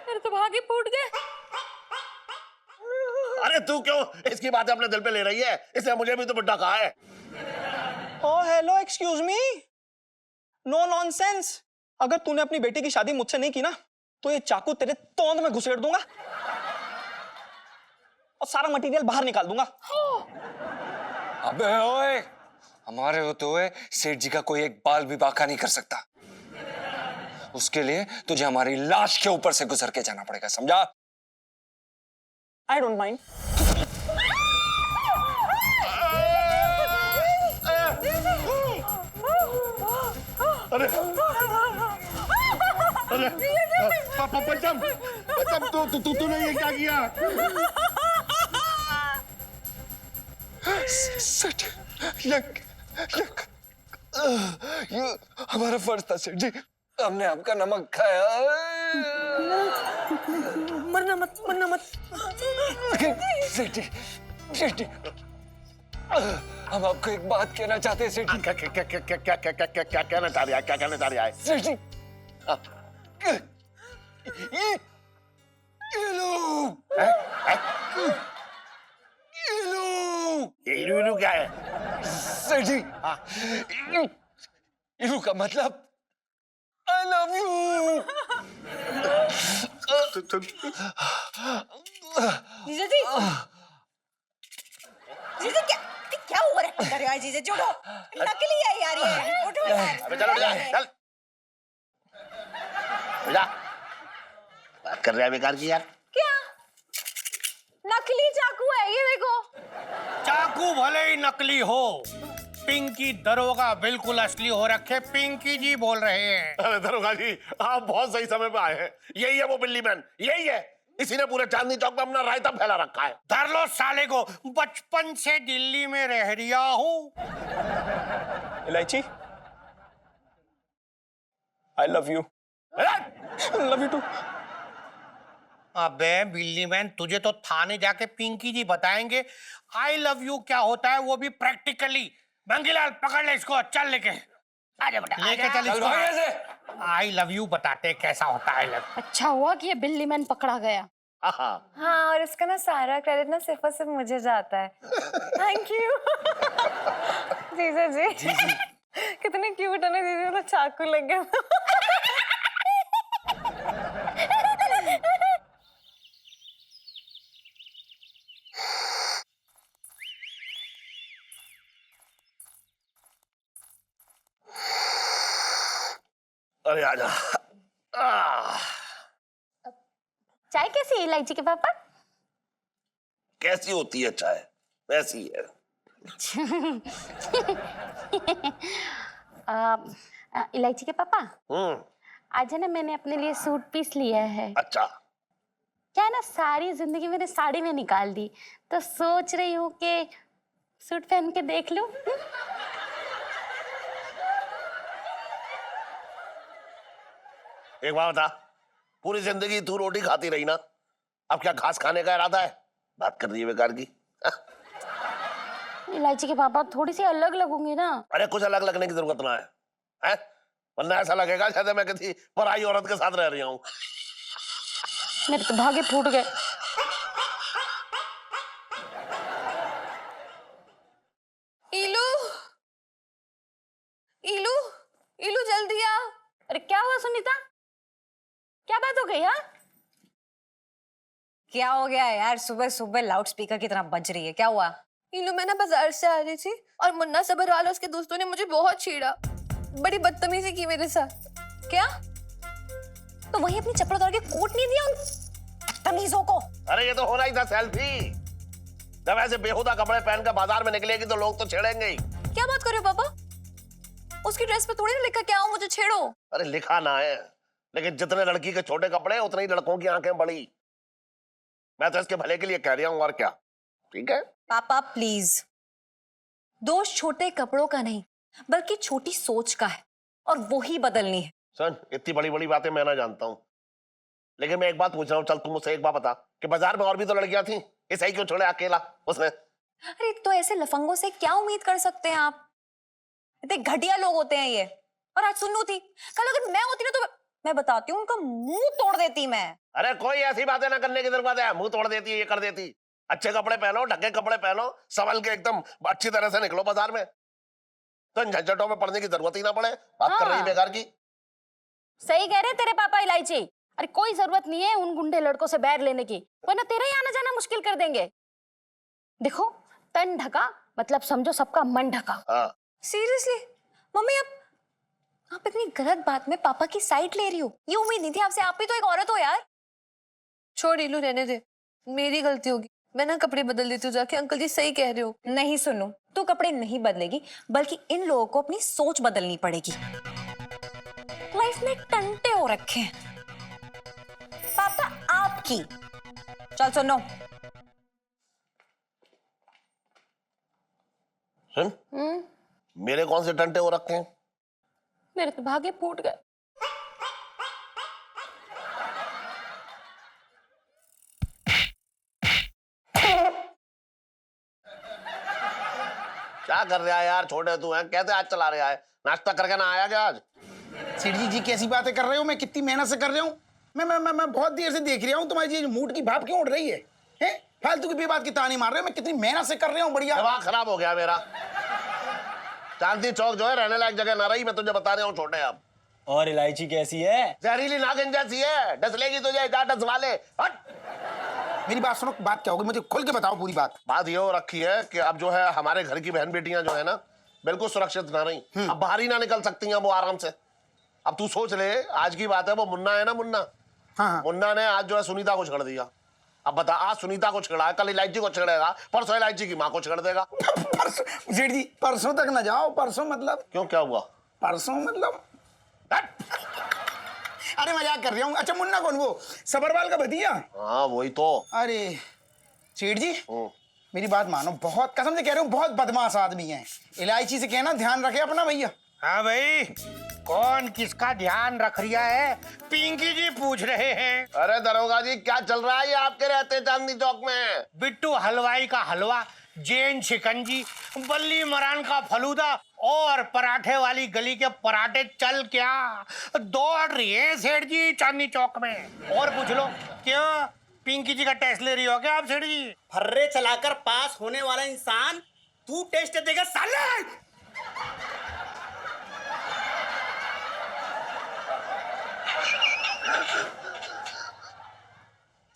मेरे तो भागे फूट गए। अरे तू क्यों इसकी बातें अपने दिल पे ले रही है? इसने मुझे भी तो बुड्ढा कहा है। Oh hello, excuse me, no nonsense. अगर तूने अपनी बेटी की शादी मुझसे नहीं की ना, तो ये चाकू तेरे तोंद में घुसेड़ दूंगा और सारा मटेरियल बाहर निकाल दूंगा। अबे ओए, हमारे होते हुए सेठ जी का कोई एक बाल भी बाका नहीं कर सकता। उसके लिए तुझे हमारी लाश के ऊपर से गुजर के जाना पड़ेगा, समझा? I don't mind. पंचम पंचम तूने ये क्या किया? सेठ, ये हमारा फर्ज था सेठ जी, हमने आपका नमक खाया। मरना मत, मरना मत। सेठ जी, हम आपको एक बात कहना चाहते हैं सेठ जी। क्या कहना चाह रहा है? क्या कहना चाह रहा है? सेठ जी, ये लो, ये इलू क्या है? सेठ जी, इलू का मतलब I love you। जीजा जी, जीजा क्या ओवर एक्टिंग कर रहे हो यार? जीजा जी उठो, नकली है यार ये, उठो यार। अबे चल चल जा, बात कर रहा है बेकार की यार। क्या नकली चाकू है ये? देखो, चाकू भले ही नकली हो, पिंकी दरोगा बिल्कुल असली हो रखे। पिंकी जी बोल रहे हैं। अरे दरोगा जी, आप बहुत सही समय पे आए हैं। यही है वो बिल्ली मैन, यही है। इसी ने पूरे चांदनी चौक में अपना रायता फैला रखा है। धर लो साले को, बचपन से दिल्ली में रह रिया हूँ। इलायची, I love you. Love you too. अबे बिल्ली मैन, तुझे तो थाने जाके पिंकी जी बताएंगे आई लव यू क्या होता है, वो भी प्रैक्टिकली। मंगीलाल पकड़ ले इसको, चल लेके आजा बेटा, लेके चल इसको। आई लव यू बताते कैसा होता है। अच्छा हुआ कि ये बिल्ली मैन पकड़ा गया। हाँ, और इसका ना सारा क्रेडिट ना सिर्फ और सिर्फ मुझे जाता है। थैंक यू जीजा जी। कितने क्यूट है ना दीदी, तो चाकू लग गया। अरे आजा। चाय कैसी है इलायची के पापा? कैसी होती है चाय? वैसी है। इलायची के पापा, आज है ना मैंने अपने लिए सूट पीस लिया है। अच्छा। क्या है ना, सारी जिंदगी मैंने साड़ी में निकाल दी, तो सोच रही हूँ कि सूट पहन के देख लूं। एक बात बता, पूरी जिंदगी तू रोटी खाती रही ना, अब क्या घास खाने का इरादा है? बात कर रही है बेकार की। इलायची के पापा, थोड़ी सी अलग लगूंगी ना। अरे कुछ अलग लगने की जरूरत ना है, वरना ऐसा लगेगा शायद मैं किसी पराई औरत के साथ रह रही हूँ। मेरे तो धागे फूट गए। इलू, इलू, इलू जल्दी आ। अरे क्या हुआ सुनीता? क्या बात हो गई? हाँ, क्या हो गया यार? सुबह सुबह लाउड स्पीकर की तरह बज रही है, क्या हुआ? इलू, मैं ना बाजार से आ रही थी और मुन्ना सबरवाल उसके दोस्तों ने मुझे बहुत छेड़ा, बड़ी बदतमीजी की मेरे साथ। क्या? तो वही अपनी चप्पल उतार के कोट नहीं दिया उन तमीजों को? अरे ये तो होना ही था सेल्फी। जब ऐसे बेहुदा कपड़े पहनकर बाजार में निकलेगी तो लोग तो छेड़ेंगे ही। क्या बात कर रहे हो पापा? उसकी ड्रेस पे थोड़ी ना लिखा क्या हो मुझे छेड़ो। अरे लिखा ना है, लेकिन जितने लड़की के छोटे कपड़े उतने ही लड़कों की आंखें बड़ी। मैं तो इसके भले के लिए कह रहा हूँ, और क्या। ठीक है पापा प्लीज, दोष छोटे कपड़ों का नहीं बल्कि छोटी सोच का है, और वो ही बदलनी है। सुन, इतनी बड़ी बड़ी बातें मैं ना जानता हूँ, लेकिन मैं एक बात पूछ रहा हूँ। चल तू मुझसे एक बात बता कि बाजार में और भी तो लड़कियां थी, इसे ही क्यों छोड़े अकेला उसने? अरे तो ऐसे लफंगों से क्या उम्मीद कर सकते हैं आप? इतने घटिया लोग होते हैं ये। और आज सुन्नू थी, कल अगर मैं होती ना तो मैं बताती हूँ उनका मुंह तोड़ देती मैं। अरे कोई ऐसी बातें ना करने की जरूरत है, मुंह तोड़ देती है, ये कर देती। अच्छे कपड़े पहनो, ढके कपड़े पहनो, संभल के एकदम अच्छी तरह से निकलो बाजार में, तो इन झंझटों में पड़ने की जरूरत ही ना पड़े। बात कर रही है बेकार की। सही कह रहे तेरे पापा इलायची। अरे कोई जरूरत नहीं है उन गुंडे लड़कों से बैर लेने की, वरना तेरा ही आना जाना मुश्किल कर देंगे। देखो, तन ढका मतलब समझो सबका मन ढका। सीरियसली मम्मी, आप इतनी गलत बात में पापा की साइड ले रही हो, ये उम्मीद नहीं थी आपसे। आप भी तो एक औरत हो यार। छोड़ इलू, रहने दे, मेरी गलती होगी। मैं ना कपड़े बदल देती हूँ जाके। अंकल जी सही कह रहे हो। नहीं सुनो, तू कपड़े नहीं बदलेगी, बल्कि इन लोगों को अपनी सोच बदलनी पड़ेगी। लाइफ में टंटे हो रखे हैं। पक्की। चल सुनो। सुन, मेरे कौन से टंटे हो रखे हैं? मेरे तो भागे फूट गए। क्या कर रहा है यार? छोटे तू है, कैसे आज चला रहा है? नाश्ता करके ना आया क्या आज? सेठ जी कैसी बातें कर रहे हो? मैं कितनी मेहनत से कर रहा हूँ। मैं बहुत देर से देख रहा हूँ तुम्हारी ये मूड की भाप क्यों उड़ रही है? हैं? फालतू की बेबात की ताने मार रहे हो। मैं कितनी मेहनत से कर रहा हूँ। बढ़िया। दिमाग खराब हो गया मेरा। चांदनी चौक जो है रहने लायक जगह ना रही, मैं तुझे बता रहा हूँ छोटे। अब और इलायची कैसी है? जहरीली नागिन जैसी है, डस लेगी तुझे। जा डस वाले, हट। मेरी बात सुनो, बात क्या होगी मुझे खुल के बताओ पूरी बात। बात ये हो रखी है कि अब जो है हमारे घर की बहन बेटियां जो है ना, बिल्कुल सुरक्षित ना रही। अब बाहर ही ना निकल सकती हैं वो आराम से। अब तू सोच ले, आज की बात है, वो मुन्ना है ना, मुन्ना। हाँ। मुन्ना ने आज जो है सुनीता को छेड़ दिया। अब बता, आज सुनीता को छेड़ा, कल इलायची को छेड़ेगा, परसों इलायची की माँ को छेड़ देगा। परसों? सेठ जी परसों तक ना जाओ। परसों मतलब? क्यों, क्या हुआ? परसों मतलब? अरे मजाक कर रहा हूँ। अच्छा मुन्ना कौन? वो सबरवाल का भतीजा? हाँ वही तो। अरे सेठ जी मेरी बात मानो, बहुत कसम से कह रहा हूँ, बहुत बदमाश आदमी है। इलायची से कहना ध्यान रखे अपना भैया। हाँ भाई, कौन किसका ध्यान रख रिया है? पिंकी जी पूछ रहे हैं। अरे दरोगा जी, क्या चल रहा है ये आपके रहते चांदनी चौक में? बिट्टू हलवाई का हलवा, जैन शिकंजी, बल्ली मरान का फलूदा और पराठे वाली गली के पराठे चल क्या दौड़ रही है सेठ जी चांदनी चौक में। और पूछ लो, क्यों पिंकी जी का टेस्ट ले रही हो क्या आप सेठ जी? फर्रे चलाकर पास होने वाला इंसान तू टेस्ट देगा साले?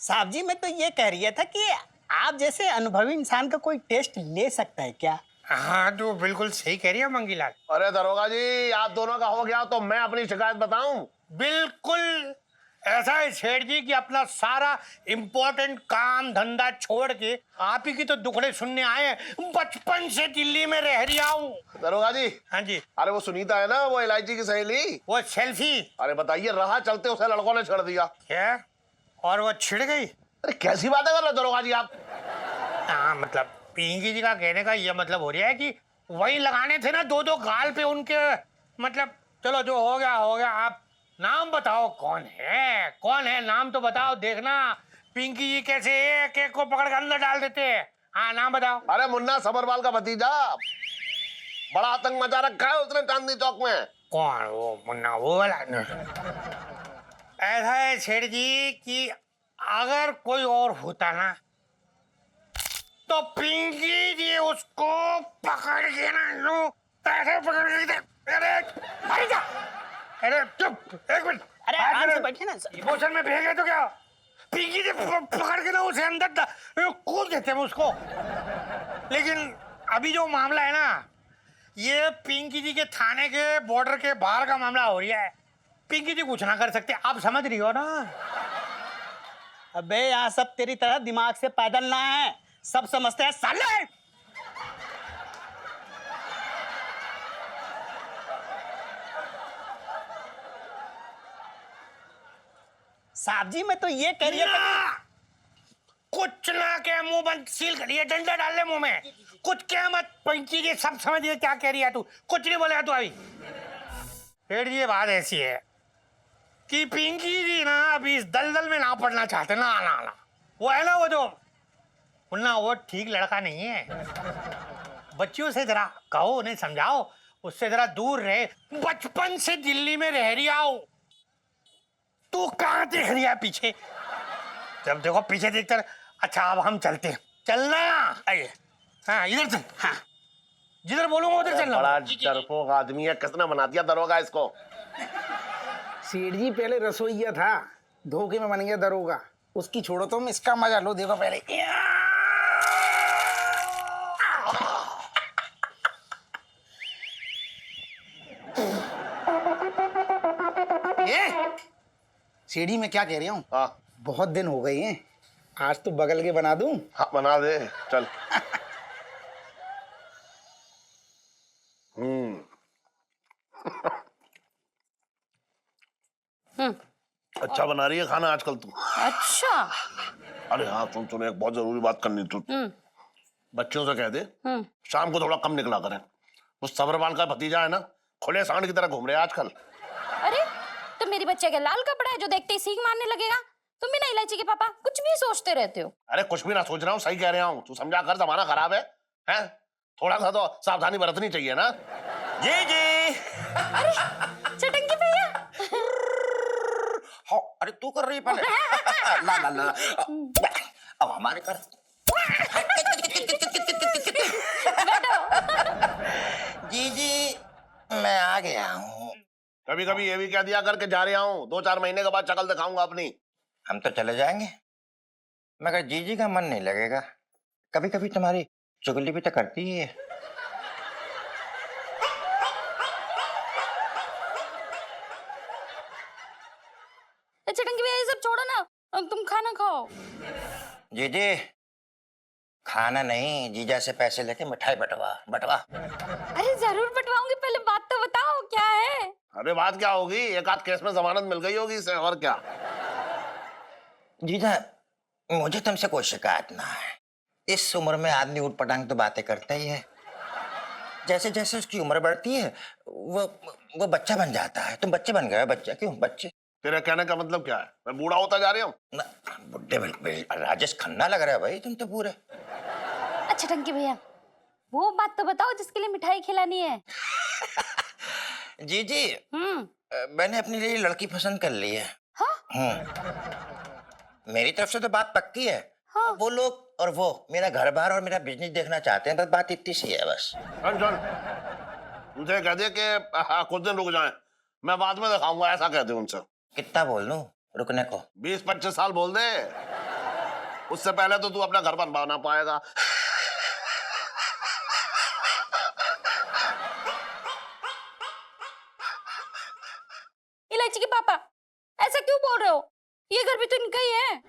साहब जी मैं तो ये कह रही था कि आप जैसे अनुभवी इंसान का कोई टेस्ट ले सकता है क्या? हाँ तो बिल्कुल सही कह रही है मंगीलाल। अरे दरोगा जी, आप दोनों का हो गया तो मैं अपनी शिकायत बताऊं? बिल्कुल ऐसा है सेठ जी कि अपना सारा इम्पोर्टेंट काम धंधा छोड़ के आप ही की तो दुखड़े सुनने आए। बचपन से दिल्ली में रह रहा हूँ। दरोगा जी। हाँ जी। अरे वो सुनीता है ना, वो इलायची की सहेली, वो सेल्फी। अरे बताइए, राह चलते उसे लड़कों ने छेड़ दिया। क्या? और वो छिड़ गई? अरे कैसी बातें कर रहे हो दरोगा जी आप? हाँ मतलब पिंकी जी का कहने का ये मतलब हो रहा है कि वही लगाने थे ना दो गाल पे उनके। मतलब चलो जो हो गया। आप नाम बताओ, कौन है नाम तो बताओ। देखना पिंकी जी कैसे एक एक को पकड़ के अंदर डाल देते हैं। हाँ नाम बताओ। अरे मुन्ना सबरवाल का भतीजा, बड़ा आतंक मचा रखा है उसने चांदनी चौक में। कौन? वो मुन्ना वो वाला? ऐसा है सेठ जी कि अगर कोई और होता ना तो पिंकी जी उसको पकड़ के ना लो पैसे पकड़ के अरे भाई जा। अरे चुप एक मिनट। अरे आराम से बैठिए ना। इमोशन में भेगे तो क्या? पिंकी जी पकड़ के ना उसे अंदर कूद देते हैं उसको। लेकिन अभी जो मामला है ना, ये पिंकी जी के थाने के बॉर्डर के बाहर का मामला हो रहा है। पिंकी जी कुछ ना कर सकते, आप समझ रही हो ना? अबे यहाँ सब तेरी तरह दिमाग से पैदल ना है, सब समझते हैं साले। साहब जी मैं तो ये कह रही हूँ कुछ ना के मुंह बंद सील करिए, डंडा डाल ले मुंह में। कुछ क्या मत, पिंकी जी सब समझ रही क्या कह रही है तू, कुछ नहीं बोलेगा तू अभी। फिर ये बात ऐसी है कि पिंकी जी ना अभी इस दलदल में ना पड़ना चाहते ना। ना वो है ना, वो जो मुन्ना, वो ठीक लड़का नहीं है। बच्चियों से जरा कहो, उन्हें समझाओ, उससे जरा दूर रहे। बचपन से दिल्ली में रह रही आओ। तू कहाँ देख रही है पीछे? जब देखो पीछे देखते रहे। अच्छा अब हम चलते हैं, चलना। आइए। हाँ इधर चल। हाँ जिधर बोलूंगा उधर चलना। बड़ा डरपोक आदमी है, किसने बना दिया दरोगा इसको? सेठ जी पहले रसोईया था, धोखे में बन गया दरोगा। उसकी छोड़ो, तुम इसका मजा लो। देखो पहले सेठ जी मैं क्या कह रहा हूँ, हाँ बहुत दिन हो गए हैं, आज तो बगल के बना दूं। हाँ बना दे, चल। अच्छा बना रही है खाना आजकल तू। अच्छा। अरे हाँ सुन सुन, एक बहुत जरूरी बात करनी तू। बच्चों से कह दे शाम को थोड़ा कम निकला करें। उस सब्रवाल का भतीजा है ना, खुले सांड की तरह घूम रहे हैं आजकल। अरे तो मेरी बच्चे का लाल कपड़ा है जो देखते ही सीख मारने लगेगा। तुम भी ना इलायची के पापा कुछ भी सोचते रहते हो। अरे कुछ भी ना सोच रहा हूँ, सही कह रहा हूँ। तू समझा कर, जमाना खराब है, हैं? थोड़ा सा तो सावधानी बरतनी चाहिए ना। जी जी। अरे चटंगी भैया। हाँ, अरे तू कर रही है पहले। ला ला ला अब हमारे कर। जी जी मैं आ गया हूँ। कभी कभी ये भी कह दिया करके जा रहा हूँ, 2-4 महीने के बाद शक्ल दिखाऊंगा अपनी। हम तो चले जाएंगे मगर जीजी का मन नहीं लगेगा। कभी कभी तुम्हारी चुगली भी तो करती ही है। चटंगी भैया ये सब छोड़ो ना, अब तुम खाना खाओ। जीजी खाना नहीं, जीजा से पैसे लेके मिठाई बटवा बटवा। अरे जरूर बटवाऊंगी, पहले बात तो बताओ क्या है। अरे बात क्या होगी, एक आध केस में जमानत मिल गई होगी इसे, और क्या। जीजा मुझे तुमसे कोई शिकायत ना है। इस उम्र में आदमी उठ पटांग तो बातें करता ही है। जैसे जैसे उसकी उम्र बढ़ती है वो बच्चा बन जाता है। तुम बच्चे बन गए। बच्चा क्यों बच्चे? तेरे कहने का मतलब क्या है, मैं बूढ़ा होता जा रहा हूँ? बुढ़े राजेश खन्ना लग रहा है भाई तुम तो पूरे। अच्छा टंकी भैया वो बात तो बताओ जिसके लिए मिठाई खिलानी है। जी जी मैंने अपने लिए लड़की पसंद कर ली है। मेरी तरफ से तो बात पक्की है। हाँ। वो लोग और वो मेरा घर बार और मेरा बिजनेस देखना चाहते हैं, बस बात इतनी सी है बस। सुन उनसे कह दे कि कुछ दिन रुक जाएं, मैं बाद में दिखाऊंगा, ऐसा कह दे उनसे। कितना बोल दूं रुकने को? 20-25 साल बोल दे, उससे पहले तो तू अपना घर बनवा ना पाएगा। इलायची के पापा ऐसा क्यों बोल रहे हो, ये घर भी तो इनका ही है।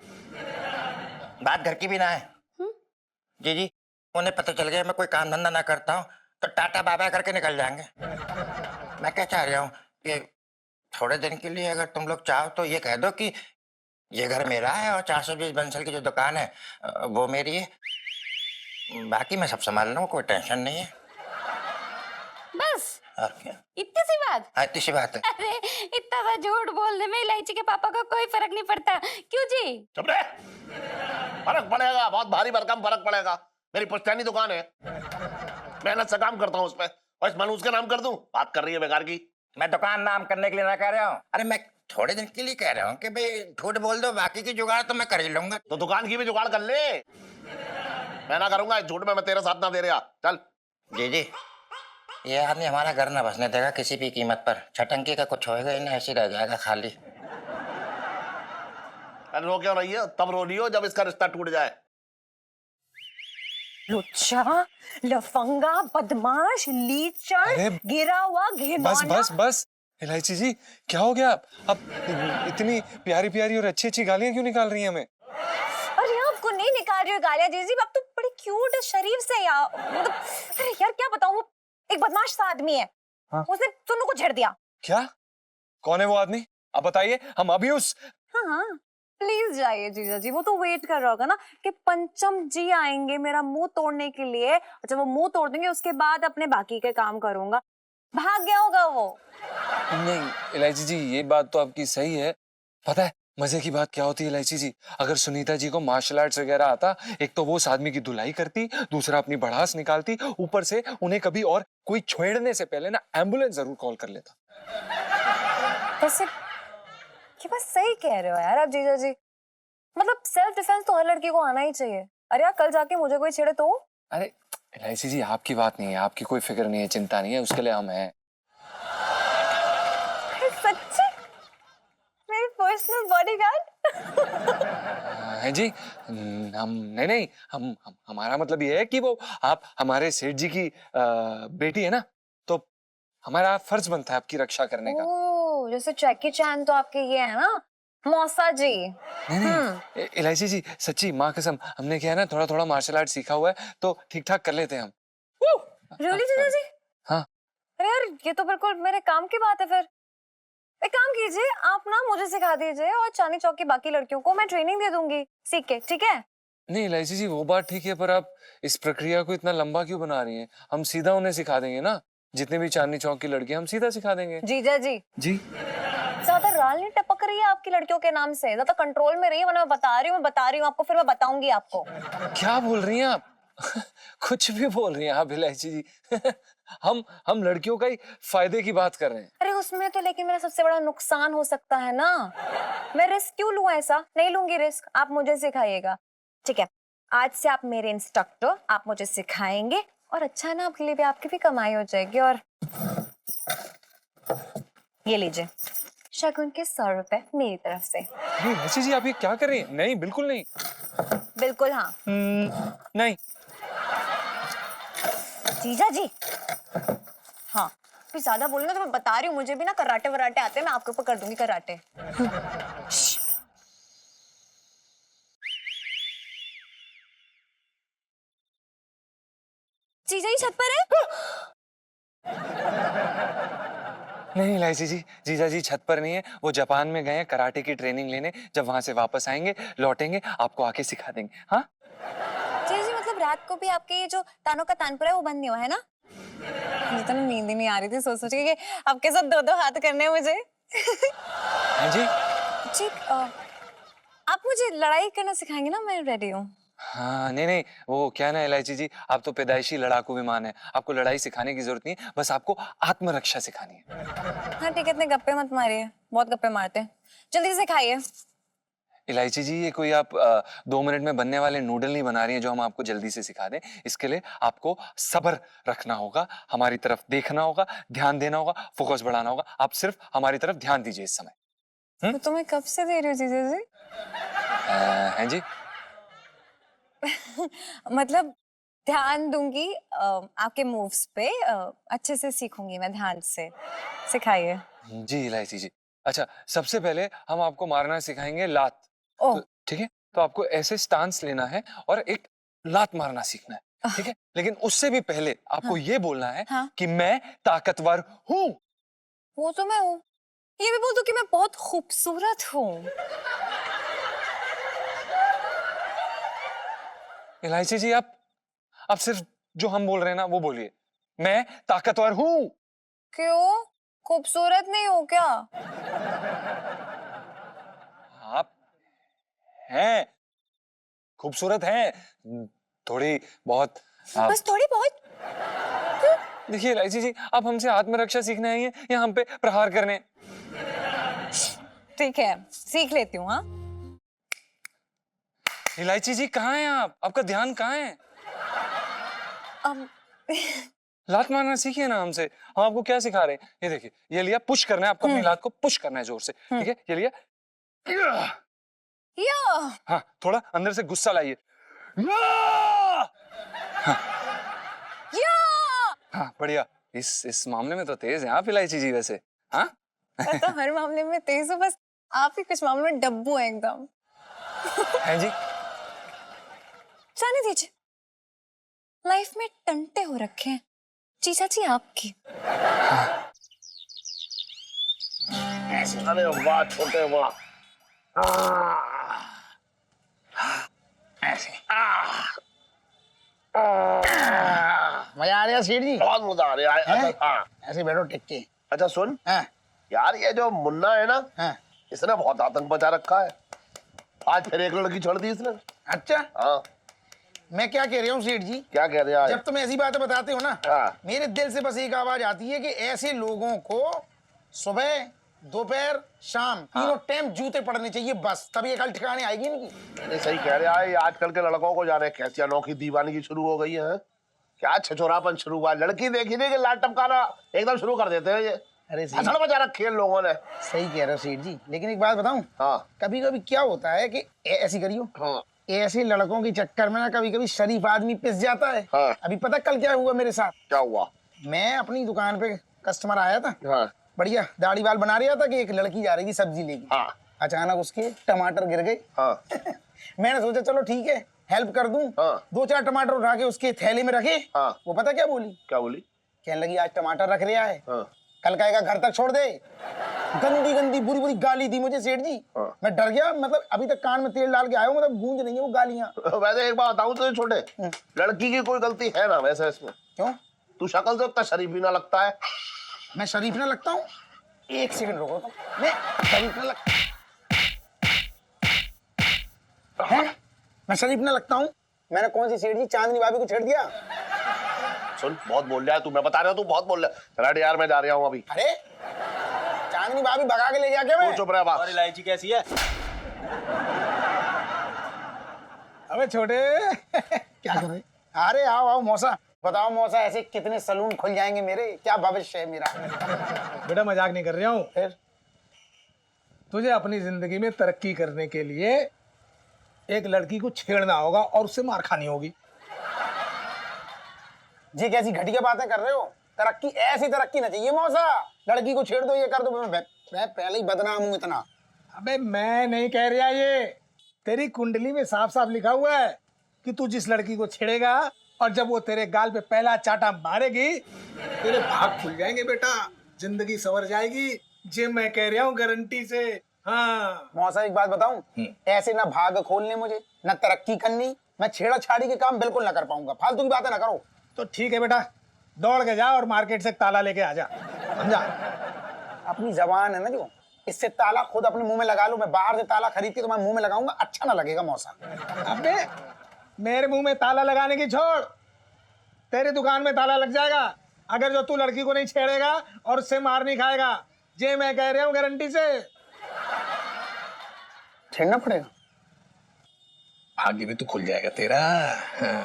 बात घर की भी ना है। जी जी उन्हें पता चल गया मैं कोई काम धंधा ना करता हूँ तो टाटा बाबा करके निकल जाएंगे। मैं क्या चाह रहा हूँ कि थोड़े दिन के लिए अगर तुम लोग चाहो तो ये कह दो कि ये घर मेरा है और 420 बंसल की जो दुकान है वो मेरी है। बाकी मैं सब संभाल लूँ, कोई टेंशन नहीं है। बस और क्या, इतनी सी बात? हाँ इतनी सी बात है। अरे इतना सा झूठ बोलने में इलायची के पापा को कोई फर्क नहीं पड़ता, क्यों जी? चुप रहे, फर्क पड़ेगा, बहुत भारी भरकम फर्क पड़ेगा। मेरी पुश्तैनी दुकान है, मेहनत से काम करता हूँ उसमें, और इस मनूज का नाम कर दूं? बात कर रही है बेकार की। मैं दुकान नाम करने के लिए ना कह रहा हूँ। अरे मैं थोड़े दिन के लिए कह रहा हूँ कि भाई झूठ बोल दो, बाकी की जुगाड़ तो मैं कर ही लूंगा। तो दुकान की भी जुगाड़ कर ले। मैं ना करूंगा इस झूठ में, मैं तेरे साथ ना दे रहा। चल। जी जी ये आदमी हमारा घर ना बसने देगा किसी भी कीमत पर। छटंकी का कुछ होएगा ही ना, ऐसे रह जाएगा खाली। अरे रो क्यों रही है? तब रो रही हो जब इसका रिश्ता टूट जाए। लुच्चा, लफंगा, बदमाश, लीचड़, गिरा हुआ घिनौना। बस बस बस इलायची जी क्या हो गया? अब इतनी प्यारी प्यारी और अच्छी अच्छी गालियां क्यों निकाल रही हैं हमें? अरे आपको नहीं निकाल रही हो गालियां जीजी, अब तो बड़ी क्यूट है, शरीफ से यार। मतलब अरे यार क्या बताऊं, वो एक बदमाश सा आदमी है। हाँ? उसने सुन्नू को छेड़ दिया। क्या? कौन है वो आदमी? आप बताइए, हम अभी उस। हाँ प्लीज जाइए जीजा जी, वो तो वेट कर रहा होगा ना कि पंचम जी आएंगे मेरा मुंह तोड़ने के लिए। जब वो मुंह तोड़ देंगे उसके बाद अपने बाकी के काम करूंगा। भाग गया होगा वो। नहीं इलायची जी ये बात तो आपकी सही है। पता है मजे की बात क्या होती है इलायची जी, अगर सुनीता जी को मार्शल आर्ट्स वगैरह आता, एक तो वो उस आदमी की धुलाई करती, दूसरा अपनी भड़ास निकालती, ऊपर से उन्हें कभी और कोई छेड़ने से पहले ना एम्बुलेंस जरूर कॉल कर लेता। वैसे ये बात सही कह रहे हो यार आप जीजा जी, मतलब सेल्फ डिफेंस तो हर लड़की को आना ही चाहिए। अरे यार कल जाके मुझे कोई छेड़े तो? अरे इलायची जी आपकी बात नहीं है, आपकी कोई फिक्र नहीं है, चिंता नहीं है, उसके लिए हम हैं। सच्ची? मेरी पर्सनल बॉडीगार्ड? है जी। हम नहीं हमारा मतलब ये है कि वो आप हमारे सेठ जी की बेटी है ना, तो हमारा फर्ज बनता है आपकी रक्षा करने का। ओह जैसे जैकी चैन तो आपके ये है ना मौसा जी। नहीं इलायची जी सच्ची माँ कसम, हमने क्या है ना थोड़ा थोड़ा मार्शल आर्ट सीखा हुआ है, तो ठीक ठाक कर लेते हैं हम। रियली जीजा जी? हाँ। अरे यार ये तो बिल्कुल मेरे काम की बात है फिर। एक काम कीजिए, आप ना मुझे सिखा दीजिए और चांदनी चौक की बाकी लड़कियों को मैं ट्रेनिंग दे दूंगी सीख के, ठीक है? नहीं इलायची जी, वो बात ठीक है, पर आप इस प्रक्रिया को इतना लंबा क्यों बना रही हैं? हम सीधा उन्हें सिखा देंगे ना, जितने भी चांदनी चौक की लड़कियां हम सीधा सिखा देंगे। जीजा जी, जी ज्यादा राल नहीं टपक रही है आपकी लड़कियों के नाम से, ज्यादा कंट्रोल में रहिए, वरना मैं बता रही हूँ आपको, फिर मैं बताऊंगी आपको। क्या बोल रही हैं आप? कुछ भी बोल रही हैं आप इलायची जी। हम लड़कियों का ही फायदे की बात कर रहे हैं। अरे उसमें तो लेकिन मेरा सबसे बड़ा नुकसान हो सकता है ना, मैं रिस्क क्यों लूं? ऐसा नहीं लूंगी रिस्क, आप मुझे सिखाइएगा, ठीक है? आज से आप मेरे इंस्ट्रक्टर, आप मुझे सिखाएंगे और अच्छा है ना, आपके लिए भी, आपकी भी कमाई हो जाएगी। और ये लीजिए शगुन के 100 रुपए मेरी तरफ से। नहीं इलायची जी, आप ये क्या कर रही हैं? नहीं, बिल्कुल नहीं। बिल्कुल हाँ। नहीं जीजा जी, हाँ फिर ज्यादा बोलना तो मैं बता रही हूँ, मुझे भी ना कराटे वराटे आते हैं, मैं आपके ऊपर कर दूंगी कराटे। जीजा जी छत पर है? नहीं इलायची जी, जीजा जी छत पर नहीं है, वो जापान में गए हैं कराटे की ट्रेनिंग लेने। जब वहां से वापस आएंगे, लौटेंगे, आपको आके सिखा देंगे। हाँ जीजा जी, मतलब रात को भी आपके ये जो तानों का तानपुरा है वो बंद नहीं हुआ है ना? मुझे तो नींद ही नहीं आ रही थी सोच के कि आपके साथ 2-2 हाथ करने हैं मुझे। हाँ जी। जी आप मुझे लड़ाई करना सिखाएंगे ना, मैं रेडी हूँ। हाँ नहीं, वो क्या ना इलायची जी, आप तो पैदाइशी लड़ाकू विमान है, आपको लड़ाई सिखाने की जरूरत नहीं है, बस आपको आत्मरक्षा सिखानी है। हाँ ठीक है, इतने गप्पे मत मारिए, बहुत गप्पे मारते हैं, जल्दी से सिखाइए। इलायची जी, ये कोई आप 2 मिनट में बनने वाले नूडल नहीं बना रही हैं जो हम आपको जल्दी से सिखा दें। इसके लिए आपको सब्र रखना होगा, हमारी तरफ देखना होगा, ध्यान देना होगा, फोकस बढ़ाना होगा। आप सिर्फ हमारी तरफ ध्यान दीजिए इस समय। तो मैं कब से दे रही हूँ जीजा जी? हैं जी? मतलब ध्यान दूंगी आपके मूव्स पे, अच्छे से सीखूंगी मैं ध्यान से, सिखाइए। जी इलायची जी, अच्छा सबसे पहले हम आपको मारना सिखाएंगे लात। ओह तो ठीक है, तो आपको ऐसे स्टांस लेना है और एक लात मारना सीखना है, ठीक है? लेकिन उससे भी पहले आपको ये बोलना है कि मैं ताकतवर हूँ। वो तो मैं हूँ, ये भी बोल दो कि मैं बहुत खूबसूरत हूँ। इलायची जी, आप सिर्फ जो हम बोल रहे हैं ना वो बोलिए, मैं ताकतवर हूँ। क्यों, खूबसूरत नहीं हो क्या? आप हैं, खूबसूरत हैं, थोड़ी बहुत। बस थोड़ी बहुत? देखिए इलायची जी, आप हमसे आत्मरक्षा सीखने आई हैं या हम पे प्रहार करने? ठीक है, सीख लेती हूँ। हाँ इलायची जी, कहाँ हैं आप? आपका ध्यान कहाँ है? लात मारना सीखिए ना हमसे। हम आपको क्या सिखा रहे हैं? ये देखिए, ये लिया, पुश करना है आपको, अपनी लात को पुश करना है जोर से, ठीक है? ये लिया, हाँ थोड़ा अंदर से गुस्सा लाइए। हाँ बढ़िया, इस मामले में तो तेज हैं आप इलायची जी वैसे। हाँ मैं तो हर मामले में तेज हूँ, बस आप ही कुछ मामलों में डब्बू है एकदम। हैं जी? जाने दीजिए, लाइफ में टंटे हो रखे हैं जीजा जी आपकी। अरे वाह छोटे वाह, ऐसे मजा आ रहा है सेठ जी? बहुत मजा आ रहा है। हाँ ऐसे बैठो टिक के। अच्छा सुन, हाँ यार ये जो मुन्ना है ना, हाँ इसने बहुत आतंक मचा रखा है। आज फिर एक लड़की छोड़ दी इसने। अच्छा, हाँ मैं क्या कह रहा हूँ सेठ जी, क्या कह रहे हैं? जब तुम ऐसी बातें बताते हो ना, हाँ। मेरे दिल से बस एक आवाज आती है कि ऐसे लोगों को सुबह, दोपहर, शाम तीनों टाइम जूते पड़ने चाहिए, बस तभी ये कल ठिकाने आएगी इनकी। ये सही कह रहे हैं। आजकल के लड़कों को जाने कैसी अनोखी दीवानगी शुरू हो गई है। क्या छछोरापन शुरू हुआ, लड़की देखी नहीं कि लाट टपकाना एकदम शुरू कर देते हैं ये। अरे असल मचा रखी है लोगों ने। सही कह रहे हो सेठ जी, लेकिन एक बात बताऊं, हाँ कभी कभी क्या होता है कि ऐसी करियो, हाँ ऐसे लड़कों के चक्कर में ना कभी कभी शरीफ आदमी पिस जाता है। हाँ। अभी पता कल क्या हुआ मेरे साथ? क्या हुआ? मैं अपनी दुकान पे कस्टमर आया था, हाँ बढ़िया दाढ़ी बाल बना रहा था कि एक लड़की जा रही थी सब्जी लेके। हाँ अचानक उसके टमाटर गिर गए। हाँ मैंने सोचा चलो ठीक है हेल्प कर दूं। हाँ। 2-4 टमाटर उठा के उसके थैले में रखे। हाँ। वो पता क्या बोली? क्या बोली? कहने लगी आज टमाटर रख रहा है, हाँ। कल कहेगा घर तक छोड़ दे। गंदी गंदी बुरी बुरी गाली दी मुझे सेठ जी। मैं डर गया, मतलब अभी तक कान में तेल डाल के आया हूँ, मतलब गूंज नहीं है वो गालियां। वैसे एक बात बताऊं तुझे छोटे, लड़की की कोई गलती है ना वैसे इसमें। क्यों? तू शक्ल से उतना शरीफ भी ना लगता है। मैं शरीफ ना लगता हूँ? एक सेकंड रुको तो, मैं शरीफ ना लगता है? मैं शरीफ ना लगता हूँ? मैंने कौन सी सेठ जी चांदनी भाभी को छेड़ दिया? सुन, बहुत बोल रहा है तू, मैं बता रहा हूँ तू बहुत बोल रहा है। चला यार, मैं जा रहा हूँ अभी। अरे चांदनी भाभी भगा के ले जाके मैं। चुप रहा बात। और इलायची कैसी है? अबे छोटे क्या कर रहे? अरे आओ आओ मौसा। बताओ मौसा, ऐसे कितने सलून खुल जाएंगे मेरे, क्या भविष्य है मेरा? बेटा मजाक नहीं कर रहा हूँ। फिर तुझे अपनी जिंदगी में तरक्की करने के लिए एक लड़की को छेड़ना होगा और उससे मार खानी होगी। जी कैसी घटिया बातें कर रहे हो? तरक्की, ऐसी तरक्की ना चाहिए मौसा। लड़की को छेड़ दो, ये कर दो, मैं पहले ही बदनाम हूँ इतना। अबे मैं नहीं कह रहा, ये तेरी कुंडली में साफ साफ लिखा हुआ है कि तू जिस लड़की को छेड़ेगा और जब वो तेरे गाल पे पहला चाटा मारेगी, तेरे भाग खुल जाएंगे बेटा, जिंदगी संवर जाएगी। जे मैं कह रहा हूँ गारंटी से। हाँ मौसा एक बात बताऊं, ऐसे ना भाग खोलने मुझे, ना तरक्की करनी, मैं छेड़ा छाड़ी के काम बिल्कुल ना कर पाऊंगा। फालतू की बातें ना करो। तो ठीक है बेटा, दौड़ के जा और मार्केट से ताला लेके आ जा, समझा? अपनी जबान है ना जो, इससे ताला खुद अपने मुंह में लगा लो। मैं बाहर से ताला खरीद के तुम्हारे मुंह में लगाऊंगा, अच्छा ना लगेगा मौसा। अबे मेरे मुंह में ताला लगाने की छोड़, तेरी दुकान में ताला लग जाएगा अगर जो तू लड़की को नहीं छेड़ेगा और उससे मार नहीं खाएगा। जे मैं कह रहा हूँ गारंटी से। छेड़ना पड़ेगा? भाग्य भी तो खुल जाएगा तेरा। हाँ।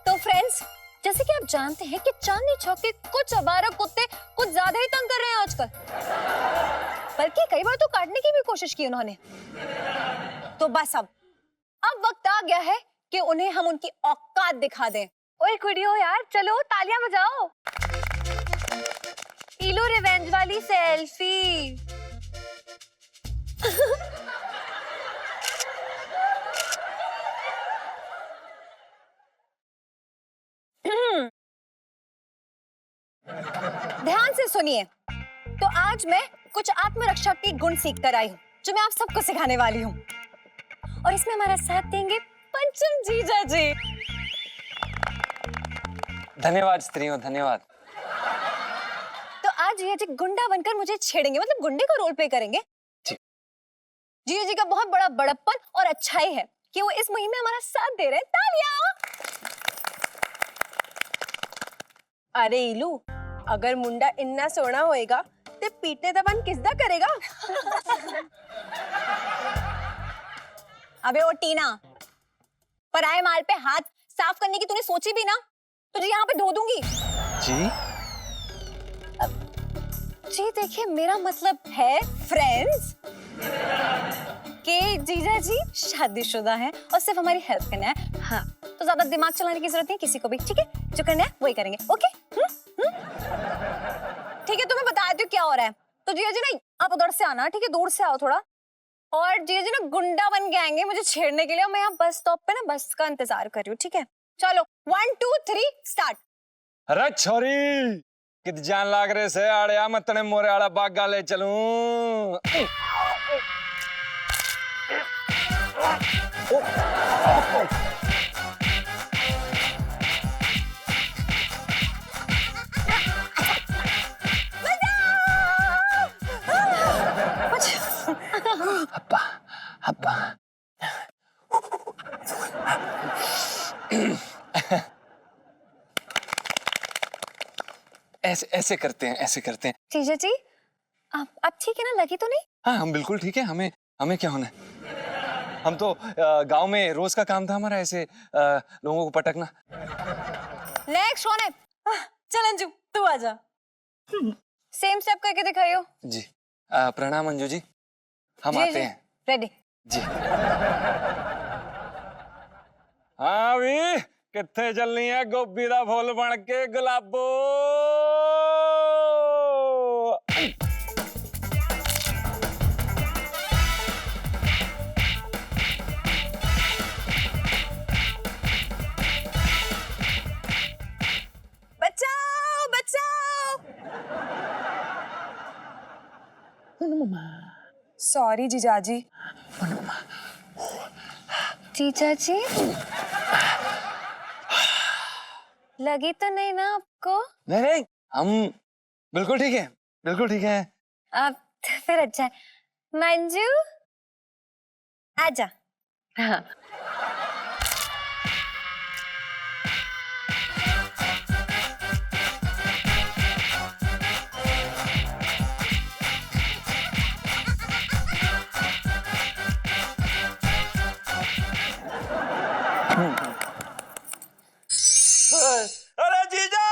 तो फ्रेंड्स, जैसे कि आप जानते हैं कि चांदनी चौक के कुछ आवारा कुत्ते कुछ ज्यादा ही तंग कर रहे हैं आजकल, बल्कि कई बार तो काटने की भी कोशिश की उन्होंने। तो बस अब वक्त आ गया है कि उन्हें हम उनकी औकात दिखा दें। ओए कुड़ियो यार, चलो तालियां बजाओ। लो रिवेंज वाली सेल्फी। ध्यान से सुनिए। तो आज मैं कुछ आत्मरक्षा के गुण सीख कर आई हूँ, जो मैं आप सबको सिखाने वाली हूँ। और इसमें हमारा साथ देंगे पंचम जीजा जी। धन्यवाद स्त्रियों, धन्यवाद। तो आज जीजा जी गुंडा बनकर मुझे छेड़ेंगे, मतलब गुंडे का रोल प्ले करेंगे। जीजा जी का बहुत बड़ा बड़प्पन और अच्छाई है कि वो इस मुहिम में हमारा साथ दे रहे हैं। तालियां। अरे इलू, अगर मुंडा इन्ना सोना होएगा ते पीटने दा मन किसदा करेगा? अबे ओ टीना, पराये माल पे हाथ साफ करने की तूने सोची भी ना? तुझे यहाँ पे धो दूंगी। जी जी देखिए, मेरा मतलब है फ्रेंड्स के जीजा जी शादीशुदा हैं और सिर्फ हमारी हेल्प करना है। हाँ, तो ज्यादा दिमाग चलाने की जरूरत नहीं किसी को भी, ठीक है? जो करना है वही करेंगे। ओके? ठीक है, तो मैं बता देती हूँ क्या हो रहा है। तो जीजा जी ना, आप उधर से आना, ठीक है? दूर से आओ थोड़ा। और जीजा जी ना गुंडा बन के आएंगे मुझे छेड़ने के लिए, और मैं यहाँ बस स्टॉप पे ना बस का इंतजार कर रही हूँ, ठीक है? चलो 1 2 3 स्टार्ट। अरे छोरी कित जान लाग रहे से आड़िया मतने मोरे आड़ा बागा ले चलूं। अब्बा अब्बा ऐसे ऐसे करते हैं, ऐसे करते हैं। जीजा जी आप ठीक है ना? लगी तो नहीं? हाँ हम बिल्कुल ठीक है। हमें क्या होना है? हम तो गांव में रोज का काम था हमारा ऐसे लोगों को पटकना। नेक्स्ट कौन है? चल अंजू तू आजा। सेम स्टेप करके दिखाइयो। जी प्रणाम अंजू जी, हम जी, आते जी, हैं रेडी जी। हाँ भी कित्थे चलनी है गोभी दा फुल बन के गुलाबो। सॉरी जीजाजी। जीजाजी लगी तो नहीं ना आपको? नहीं नहीं, हम बिल्कुल ठीक है, बिल्कुल ठीक है। अब तो फिर अच्छा है। मंजू आजा। हाँ। अरे जीजा,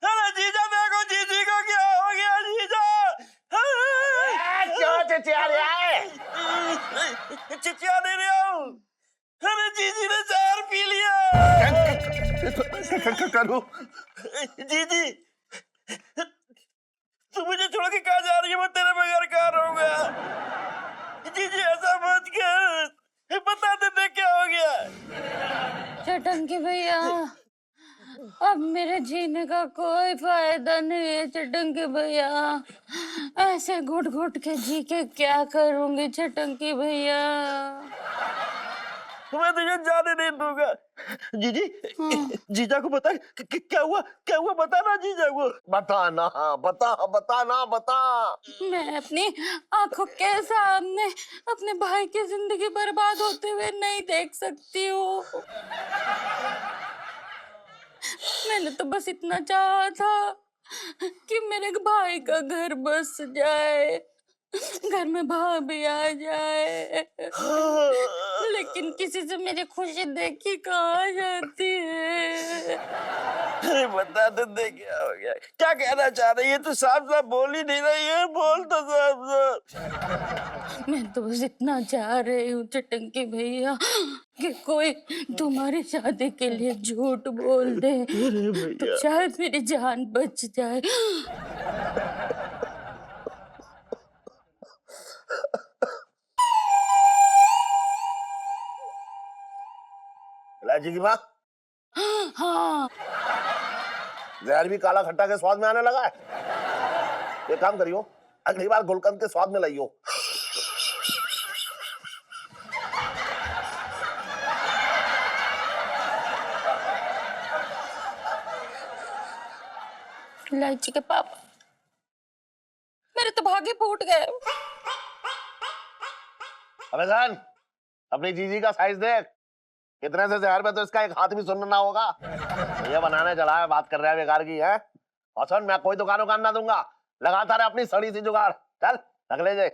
अरे जीजा देखो जीजी को क्या हो गया जीजा। क्यों चिचिया रहा है? चिचिया नहीं रहा हूँ। अरे जीजी ने जहर पी लिया। करूँ जीजी, तू मुझे छोड़ के कहाँ जा रही है? मैं तेरे बगैर कहाँ रहूंगा? जीजी ऐसा मत कर, बता दे क्या हो गया। चटंकी भैया, अब मेरे जीने का कोई फायदा नहीं है चटंकी भैया। ऐसे घुट घुट के जी के क्या करूंगी चटंकी भैया। मैं तुझे जाने नहीं दूंगा। जीजी, जीजा को बता क्या हुआ? क्या हुआ? बता ना जीजा को। बता ना, बता ना, बता। मैं अपनी आंखों के सामने अपने भाई की जिंदगी बर्बाद होते हुए नहीं देख सकती हूँ। मैंने तो बस इतना चाहा था कि मेरे भाई का घर बस जाए, घर में भाभी आ जाए, लेकिन किसी से मेरी खुशी देखी कहाँ जाती है। अरे बता तो दे क्या हो गया? क्या कहना चाह रही है तू? साफ साफ बोल ही नहीं रही है, बोल तो साफ साफ। मैं तो बस इतना चाह रही हूँ चटंकी भैया कि कोई तुम्हारी शादी के लिए झूठ बोल दे तो शायद मेरी जान बच जाए। इलायची की माँ, हाँ, जहर भी काला खट्टा के स्वाद में आने लगा है। एक काम करियो, अगली बार गुलकंद के स्वाद में लाइयो। इलायची के पापा, मेरे तो भागे फूट गए। अबे जान, अपनी जीजी का साइज देख। इतने से जहर में तो इसका एक हाथ भी सुनना होगा। ये बनाने चला है, बात कर रहा है बेकार की है। और सुन, मैं कोई दुकान उकान ना दूंगा, लगाता रहे अपनी सड़ी सी जुगाड़। चल रख ले जे।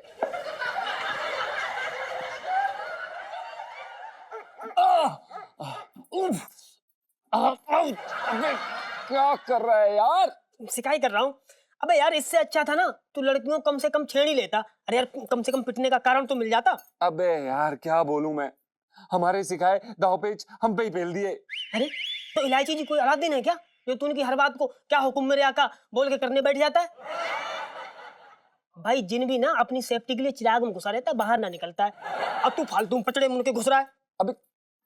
क्या कर रहा है यार? सिकाई कर रहा हूँ। अबे यार, इससे अच्छा था ना तू लड़कियों को कम से कम छेड़ ही लेता। अरे यार, कम से कम पिटने का कारण तो मिल जाता। अबे यार क्या बोलूं मैं, हमारे सिखाए दाव पेच हम पे ही फेल दिए। अरे तो इलायची जी कोई अलादीन है क्या, जो तू उनकी हर बात को क्या हुक्म मेरे आका बोल के करने बैठ जाता है? भाई जिन भी ना अपनी सेफ्टी के लिए चिराग में घुसा रहता है, बाहर ना निकलता है। अब तू फालतू पचड़े में उनके घुस रहा है। अबे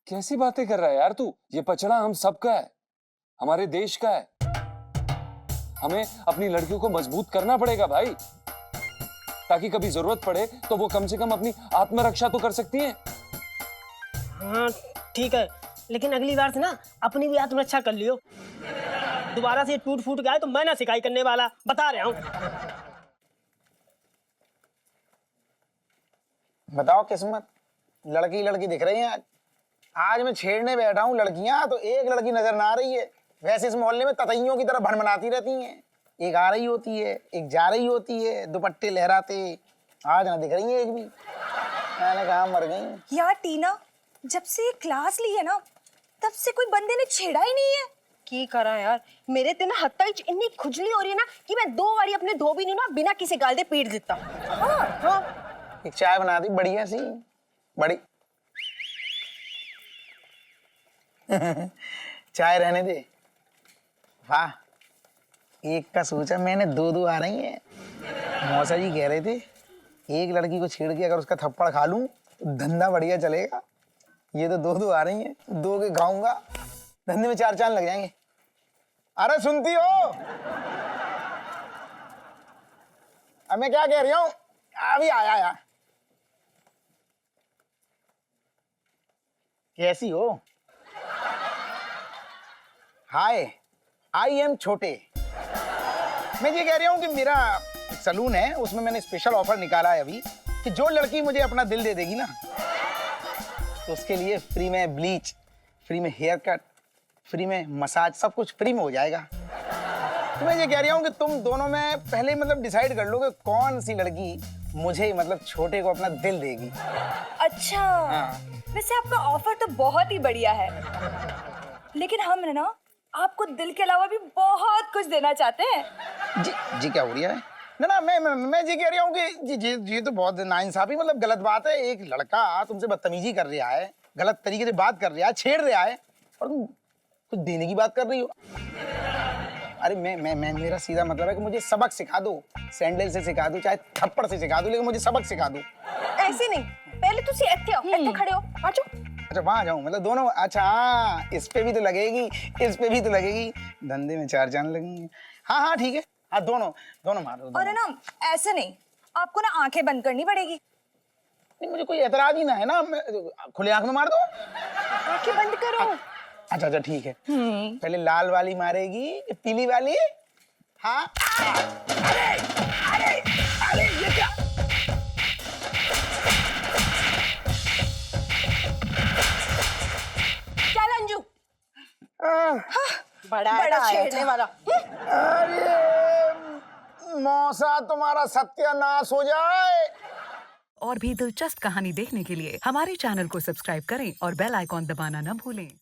कैसी बातें कर रहा है यार तू? ये पचड़ा हम सबका है, हमारे देश का है। हमें अपनी लड़कियों को मजबूत करना पड़ेगा भाई, ताकि कभी जरूरत पड़े तो वो कम से कम अपनी आत्मरक्षा तो कर सकती हैं। हाँ ठीक है, लेकिन अगली बार से ना अपनी भी आत्मरक्षा कर लियो। दोबारा से टूट फूट गया तो मैं ना सिकाई करने वाला, बता रहा हूँ। बताओ किस्मत, लड़की लड़की दिख रही है। आज मैं छेड़ने बैठा हूँ लड़कियां, तो एक लड़की नजर ना आ रही है। वैसे इस मोहल्ले में ततैयों की तरह भनभनाती रहती हैं। एक आ रही होती है, एक जा रही होती है, दुपट्टे लहराते। आज ना दिख रही है एक भी। मैंने कहा मर गई। यार टीना, जब से ये क्लास ली है ना, तब से कोई बंदे ने छेड़ा ही नहीं है। की करा यार, मेरे ते ना हत्ता इतनी खुजली हो रही है ना कि मैं 2 बारी अपने धोबी नु ना बिना किसी गाल दे पीट देता। हाँ। एक चाय बना दी बढ़िया सी, बड़ी। चाय रहने दे। वाह, एक का सोचा मैंने 2 आ रही हैं। मौसा जी कह रहे थे एक लड़की को छेड़ के अगर उसका थप्पड़ खा लूं तो धंधा बढ़िया चलेगा। ये तो 2 आ रही हैं, 2 के खाऊंगा, धंधे में 4 चांद लग जाएंगे। अरे सुनती हो? अब मैं क्या कह रही हूँ, अभी आया। कैसी हो? हाय, आई एम छोटे। मैं ये कह रहा हूँ कि मेरा सलून है, उसमें मैंने स्पेशल ऑफर निकाला है अभी कि जो लड़की मुझे अपना दिल दे देगी ना, तो उसके लिए फ्री में ब्लीच, फ्री में हेयर कट, फ्री में मसाज, सब कुछ फ्री में हो जाएगा। तो मैं ये कह रहा हूँ कि तुम दोनों में पहले मतलब डिसाइड कर लो कि कौन सी लड़की मुझे मतलब छोटे को अपना दिल देगी। अच्छा, वैसे आपका ऑफर तो बहुत ही बढ़िया है, लेकिन हम है ना आपको दिल के अलावा भी बहुत कुछ देना चाहते हैं। जी क्या हो रहा है? ना मैं ये कह रहा हूँ कि ये तो बहुत नाइंसाफी, मतलब गलत बात है। एक लड़का तुमसे बदतमीजी कर रहा है, गलत तरीके से बात कर रहा है, छेड़ रहा है, और तुम कुछ देने की बात कर रही हो। अरे मैं मेरा सीधा मतलब है कि मुझे सबक सिखा दो, सैंडल से सिखा दो, चाहे थप्पड़ से सिखा दो, लेकिन मुझे सबक सिखा दो। ऐसे नहीं, पहले तुसी इत्थे खड़े हो, आ जाओ। अच्छा वहां जाऊं, मतलब दोनों? अच्छा हाँ, इस पे भी तो लगेगी, इस पे भी तो लगेगी, धंधे में 4 जान लगेंगे। हाँ ठीक है, हाँ दोनों मारो। और है ना ऐसे नहीं, आपको ना आंखें बंद करनी पड़ेगी। नहीं, मुझे कोई एतराज ही ना है ना, खुले आंख में मार दो। आंखें बंद करो। अच्छा ठीक है। पहले लाल वाली मारेगी, पीली वाली? हाँ। अरे ये क्या? चल अंजू। बड़ा छेड़ने वाला। अरे मौसा, तुम्हारा सत्यानाश हो जाए। और भी दिलचस्प कहानी देखने के लिए हमारे चैनल को सब्सक्राइब करें और बेल आइकॉन दबाना न भूलें।